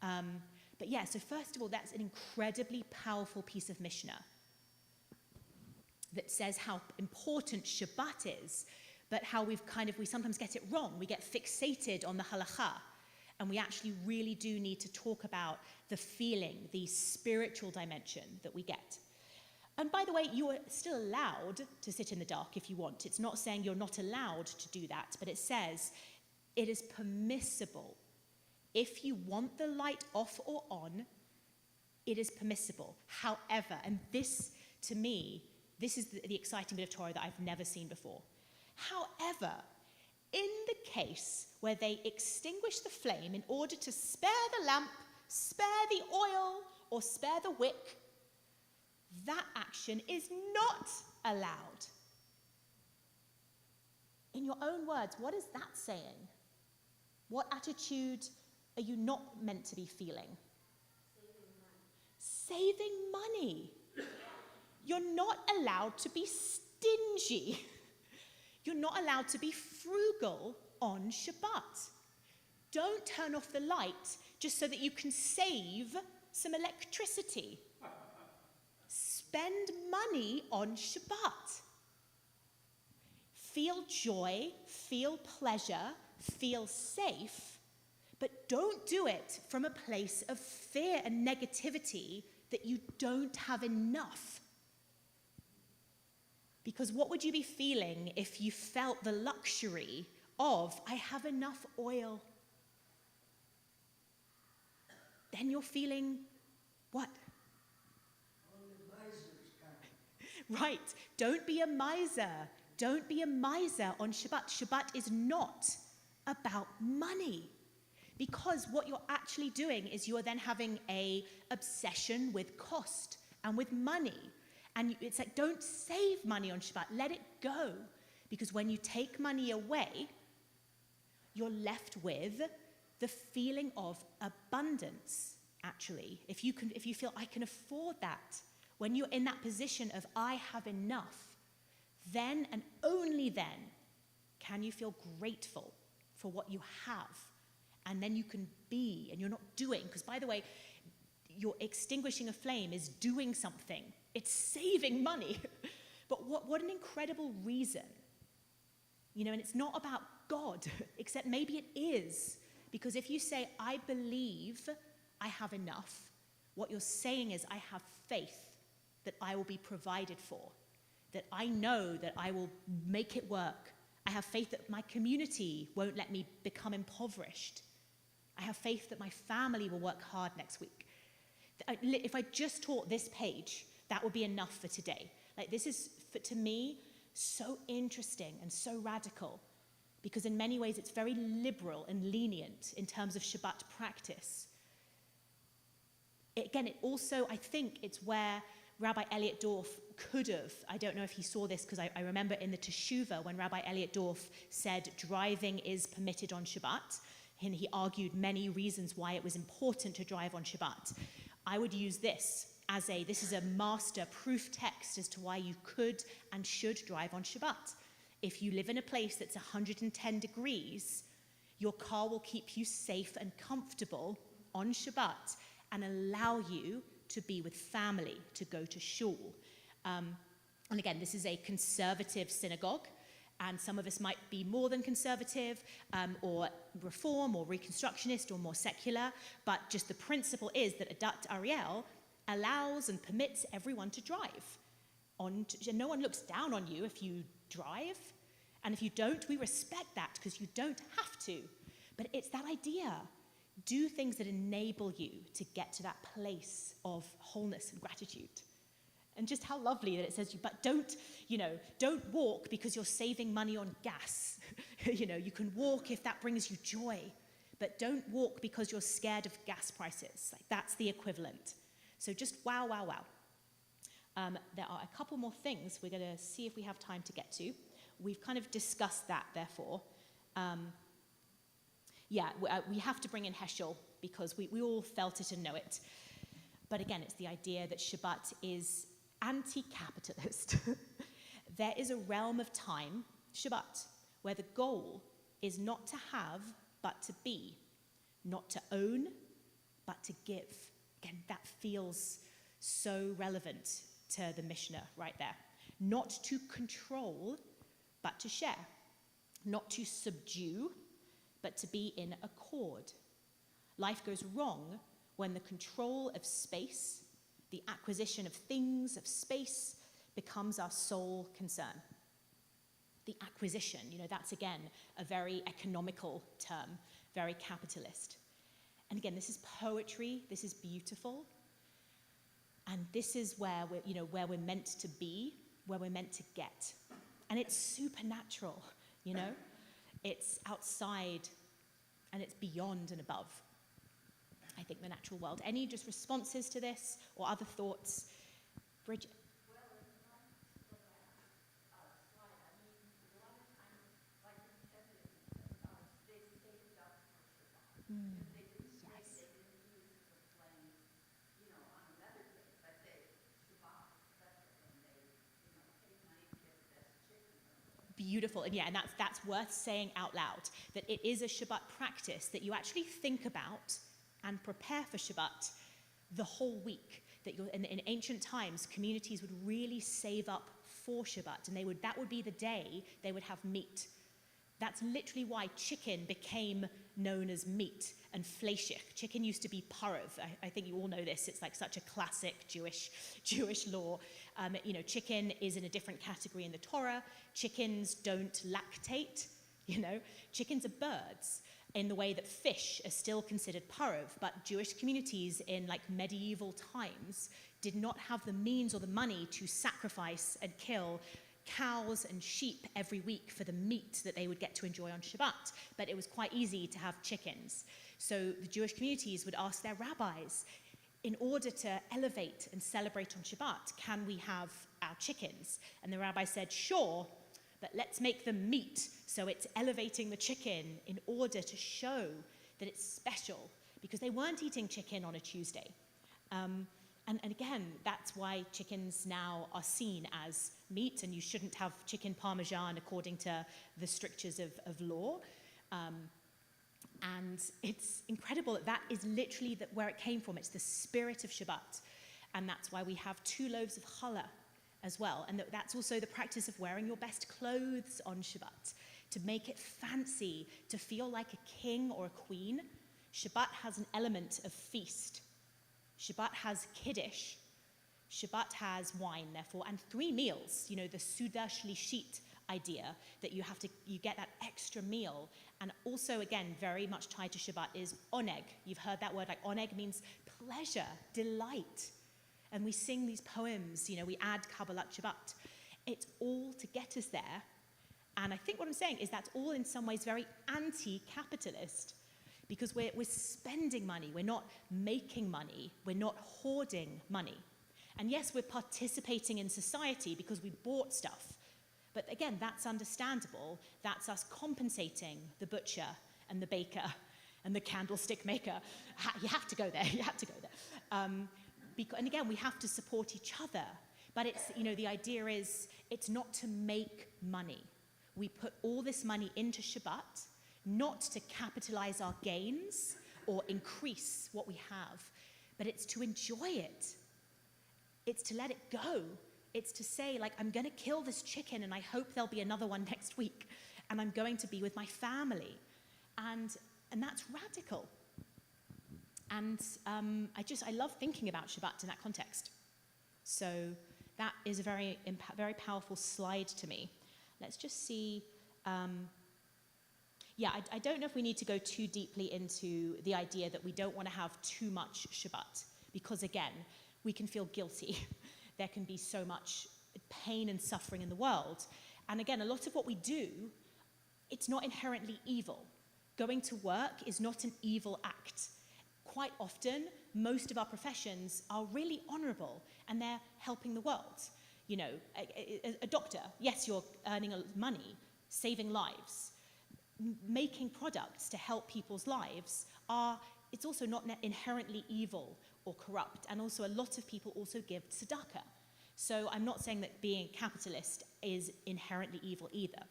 But yeah, so first of all, that's an incredibly powerful piece of Mishnah that says how important Shabbat is, but how we sometimes get it wrong. We get fixated on the halakha, and we actually really do need to talk about the feeling, the spiritual dimension that we get. And by the way, you are still allowed to sit in the dark if you want. It's not saying you're not allowed to do that, but it says it is permissible. If you want the light off or on, it is permissible. However, and this, to me, this is the exciting bit of Torah that I've never seen before. However, in the case where they extinguish the flame in order to spare the lamp, spare the oil, or spare the wick, that action is not allowed. In your own words, what is that saying? What attitude are you not meant to be feeling? Saving money. You're not allowed to be stingy. You're not allowed to be frugal on Shabbat. Don't turn off the light just so that you can save some electricity. Spend money on Shabbat. Feel joy, feel pleasure, feel safe, but don't do it from a place of fear and negativity that you don't have enough. Because what would you be feeling if you felt the luxury of, I have enough oil? Then you're feeling what? Right, don't be a miser. Don't be a miser on Shabbat. Shabbat is not about money. Because what you're actually doing is you are then having an obsession with cost and with money. And it's like, don't save money on Shabbat. Let it go. Because when you take money away, you're left with the feeling of abundance, actually. If you feel, I can afford that. When you're in that position of, I have enough, then and only then can you feel grateful for what you have. And then you can be, and you're not doing. Because, by the way, you're extinguishing a flame is doing something. It's saving money. But what an incredible reason. And it's not about God, except maybe it is. Because if you say, I believe I have enough, what you're saying is, I have faith that I will be provided for, that I know that I will make it work. I have faith that my community won't let me become impoverished. I have faith that my family will work hard next week. If I just taught this page, that would be enough for today. Like, this is, to me, so interesting and so radical. because in many ways it's very liberal and lenient in terms of Shabbat practice. Again, it also, I think it's where Rabbi Elliot Dorff could have, I don't know if he saw this, because I remember in the Teshuvah when Rabbi Elliot Dorff said driving is permitted on Shabbat, and he argued many reasons why it was important to drive on Shabbat. I would use this is a master proof text as to why you could and should drive on Shabbat. If you live in a place that's 110 degrees, your car will keep you safe and comfortable on Shabbat and allow you to be with family, to go to shul. And again, this is a conservative synagogue, and some of us might be more than conservative, or reform, or reconstructionist, or more secular, but just the principle is that Adat Ariel allows and permits everyone to drive. And no one looks down on you if you drive, and if you don't, we respect that because you don't have to. But it's that idea. Do things that enable you to get to that place of wholeness and gratitude. And just how lovely that it says, but don't walk because you're saving money on gas. You can walk if that brings you joy, but don't walk because you're scared of gas prices. Like, that's the equivalent. So just wow, wow, wow. There are a couple more things we're going to see if we have time to get to. We've kind of discussed that, therefore. We have to bring in Heschel because we all felt it and know it. But again, it's the idea that Shabbat is anti-capitalist. There is a realm of time, Shabbat, where the goal is not to have, but to be, not to own, but to give. Again, that feels so relevant to the Mishnah right there. Not to control, but to share. Not to subdue, but to be in accord. Life goes wrong when the control of space, the acquisition of things, of space, becomes our sole concern. The acquisition, that's again a very economical term, very capitalist. And again, this is poetry, this is beautiful, and this is where we're meant to be, where we're meant to get. And it's supernatural, It's outside and it's beyond and above, I think, the natural world. Any just responses to this or other thoughts? Bridget? Beautiful, and and that's worth saying out loud, that it is a Shabbat practice that you actually think about and prepare for Shabbat the whole week. That in ancient times, communities would really save up for Shabbat, and that would be the day they would have meat. That's literally why chicken became known as meat, and fleischig. Chicken used to be parov. I think you all know this. It's like such a classic Jewish law. Chicken is in a different category in the Torah. Chickens don't lactate. Chickens are birds in the way that fish are still considered parov. But Jewish communities in medieval times did not have the means or the money to sacrifice and kill cows and sheep every week for the meat that they would get to enjoy on Shabbat, but it was quite easy to have chickens. So the Jewish communities would ask their rabbis, in order to elevate and celebrate on Shabbat, can we have our chickens? And the rabbi said, sure, but let's make them meat, so it's elevating the chicken in order to show that it's special, because they weren't eating chicken on a Tuesday. And again, that's why chickens now are seen as meat, and you shouldn't have chicken parmesan according to the strictures of law. And it's incredible that is literally where it came from. It's the spirit of Shabbat. And that's why we have 2 loaves of challah as well. And that's also the practice of wearing your best clothes on Shabbat, to make it fancy, to feel like a king or a queen. Shabbat has an element of feast. Shabbat has kiddush. Shabbat has wine, therefore, and 3 meals. The Suda Shlishit idea that you get that extra meal. And also, again, very much tied to Shabbat is oneg. You've heard that word, oneg means pleasure, delight. And we sing these poems, we add Kabbalat Shabbat. It's all to get us there. And I think what I'm saying is that's all in some ways very anti-capitalist, because we're spending money, we're not making money, we're not hoarding money. And yes, we're participating in society because we bought stuff. But again, that's understandable. That's us compensating the butcher and the baker and the candlestick maker. You have to go there, you have to go there. And again, we have to support each other. But it's, the idea is it's not to make money. We put all this money into Shabbat, not to capitalize our gains or increase what we have, but it's to enjoy it. It's to let it go. It's to say, like, I'm going to kill this chicken and I hope there'll be another one next week, and I'm going to be with my family. And that's radical. And I love thinking about Shabbat in that context. So that is a very powerful slide to me. Let's just see. I don't know if we need to go too deeply into the idea that we don't want to have too much Shabbat, because again, we can feel guilty. There can be so much pain and suffering in the world. And again, a lot of what we do, it's not inherently evil. Going to work is not an evil act. Quite often, most of our professions are really honorable, and they're helping the world. A doctor, yes, you're earning money, saving lives. Making products to help people's lives it's also not inherently evil or corrupt. And also a lot of people also give tzedakah. So I'm not saying that being capitalist is inherently evil either,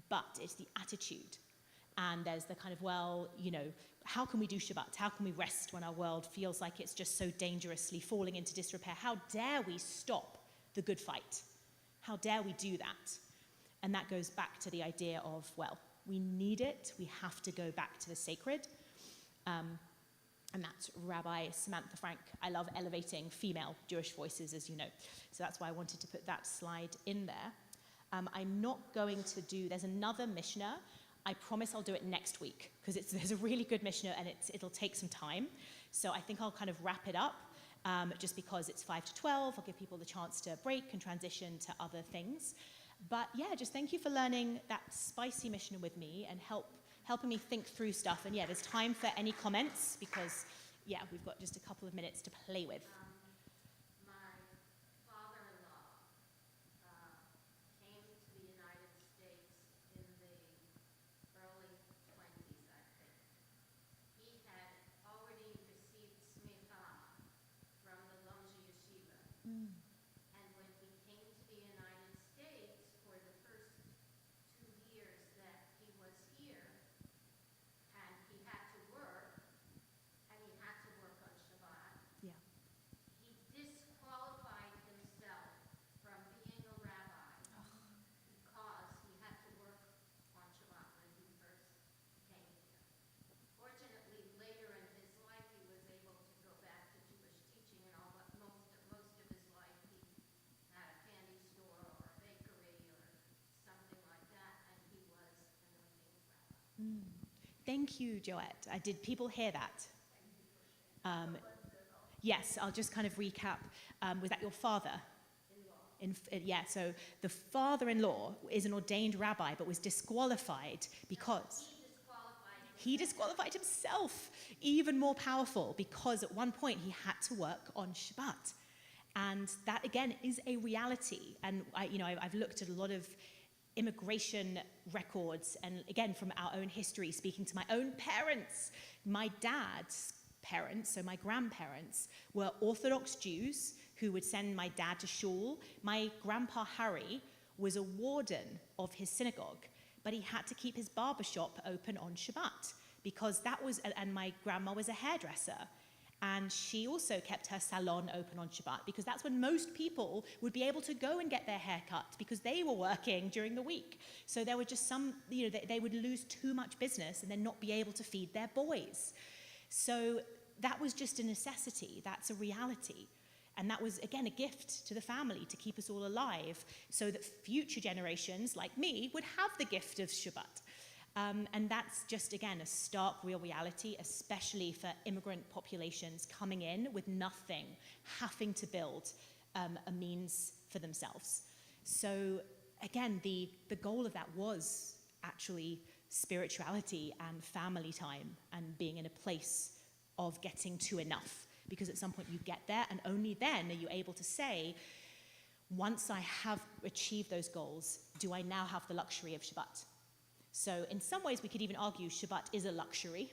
but it's the attitude. And there's the kind of, how can we do Shabbat? How can we rest when our world feels like it's just so dangerously falling into disrepair? How dare we stop the good fight? How dare we do that? And that goes back to the idea of, we need it. We have to go back to the sacred. And that's Rabbi Samantha Frank. I love elevating female Jewish voices, as you know. So that's why I wanted to put that slide in there. I'm not going to there's another Mishnah. I promise I'll do it next week, because there's a really good Mishnah and it'll take some time. So I think I'll kind of wrap it up, just because it's 5 to 12. I'll give people the chance to break and transition to other things. But just thank you for learning that spicy Mishnah with me and helping me think through stuff. And there's time for any comments, because we've got just a couple of minutes to play with. My father-in-law came to the United States in the early 20s, I think. He had already received smicha from the Lomji Yeshiva. And when he came to the United States for the first 2 years that he was here, and he had to work, and he had to work on Shabbat, Yeah. he disqualified himself from being a rabbi because he had to work on Shabbat when he first came here. Fortunately, later in his life, he was able to go back to Jewish teaching and all, but most of his life he had a candy store or a bakery or something like that, and he was an ordained rabbi. Thank you, Joette. Did people hear that? Yes, I'll just kind of recap. Was that your father? So the father-in-law is an ordained rabbi, but was disqualified because he disqualified himself. Even more powerful, because at one point he had to work on Shabbat. And that, again, is a reality. And I've looked at a lot of immigration records, and again, from our own history, speaking to my own parents. My dad's parents, so my grandparents, were Orthodox Jews who would send my dad to shul. My grandpa Harry was a warden of his synagogue, but he had to keep his barbershop open on Shabbat, because and my grandma was a hairdresser. And she also kept her salon open on Shabbat, because that's when most people would be able to go and get their hair cut, because they were working during the week. So there were just some, they would lose too much business and then not be able to feed their boys. So that was just a necessity. That's a reality. And that was, again, a gift to the family to keep us all alive, so that future generations like me would have the gift of Shabbat. And that's just, again, a stark, real reality, especially for immigrant populations coming in with nothing, having to build a means for themselves. So again, the goal of that was actually spirituality and family time and being in a place of getting to enough. Because at some point you get there, and only then are you able to say, once I have achieved those goals, do I now have the luxury of Shabbat? So in some ways we could even argue Shabbat is a luxury,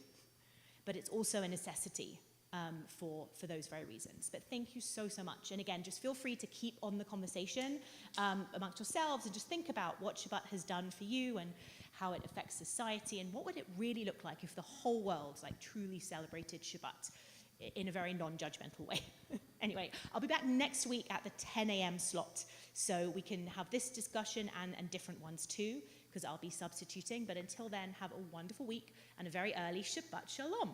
but it's also a necessity for those very reasons. But thank you so, so much. And again, just feel free to keep on the conversation amongst yourselves and just think about what Shabbat has done for you and how it affects society, and what would it really look like if the whole world truly celebrated Shabbat in a very non-judgmental way. Anyway, I'll be back next week at the 10 a.m. slot, so we can have this discussion and different ones too, because I'll be substituting. But until then, have a wonderful week and a very early Shabbat Shalom.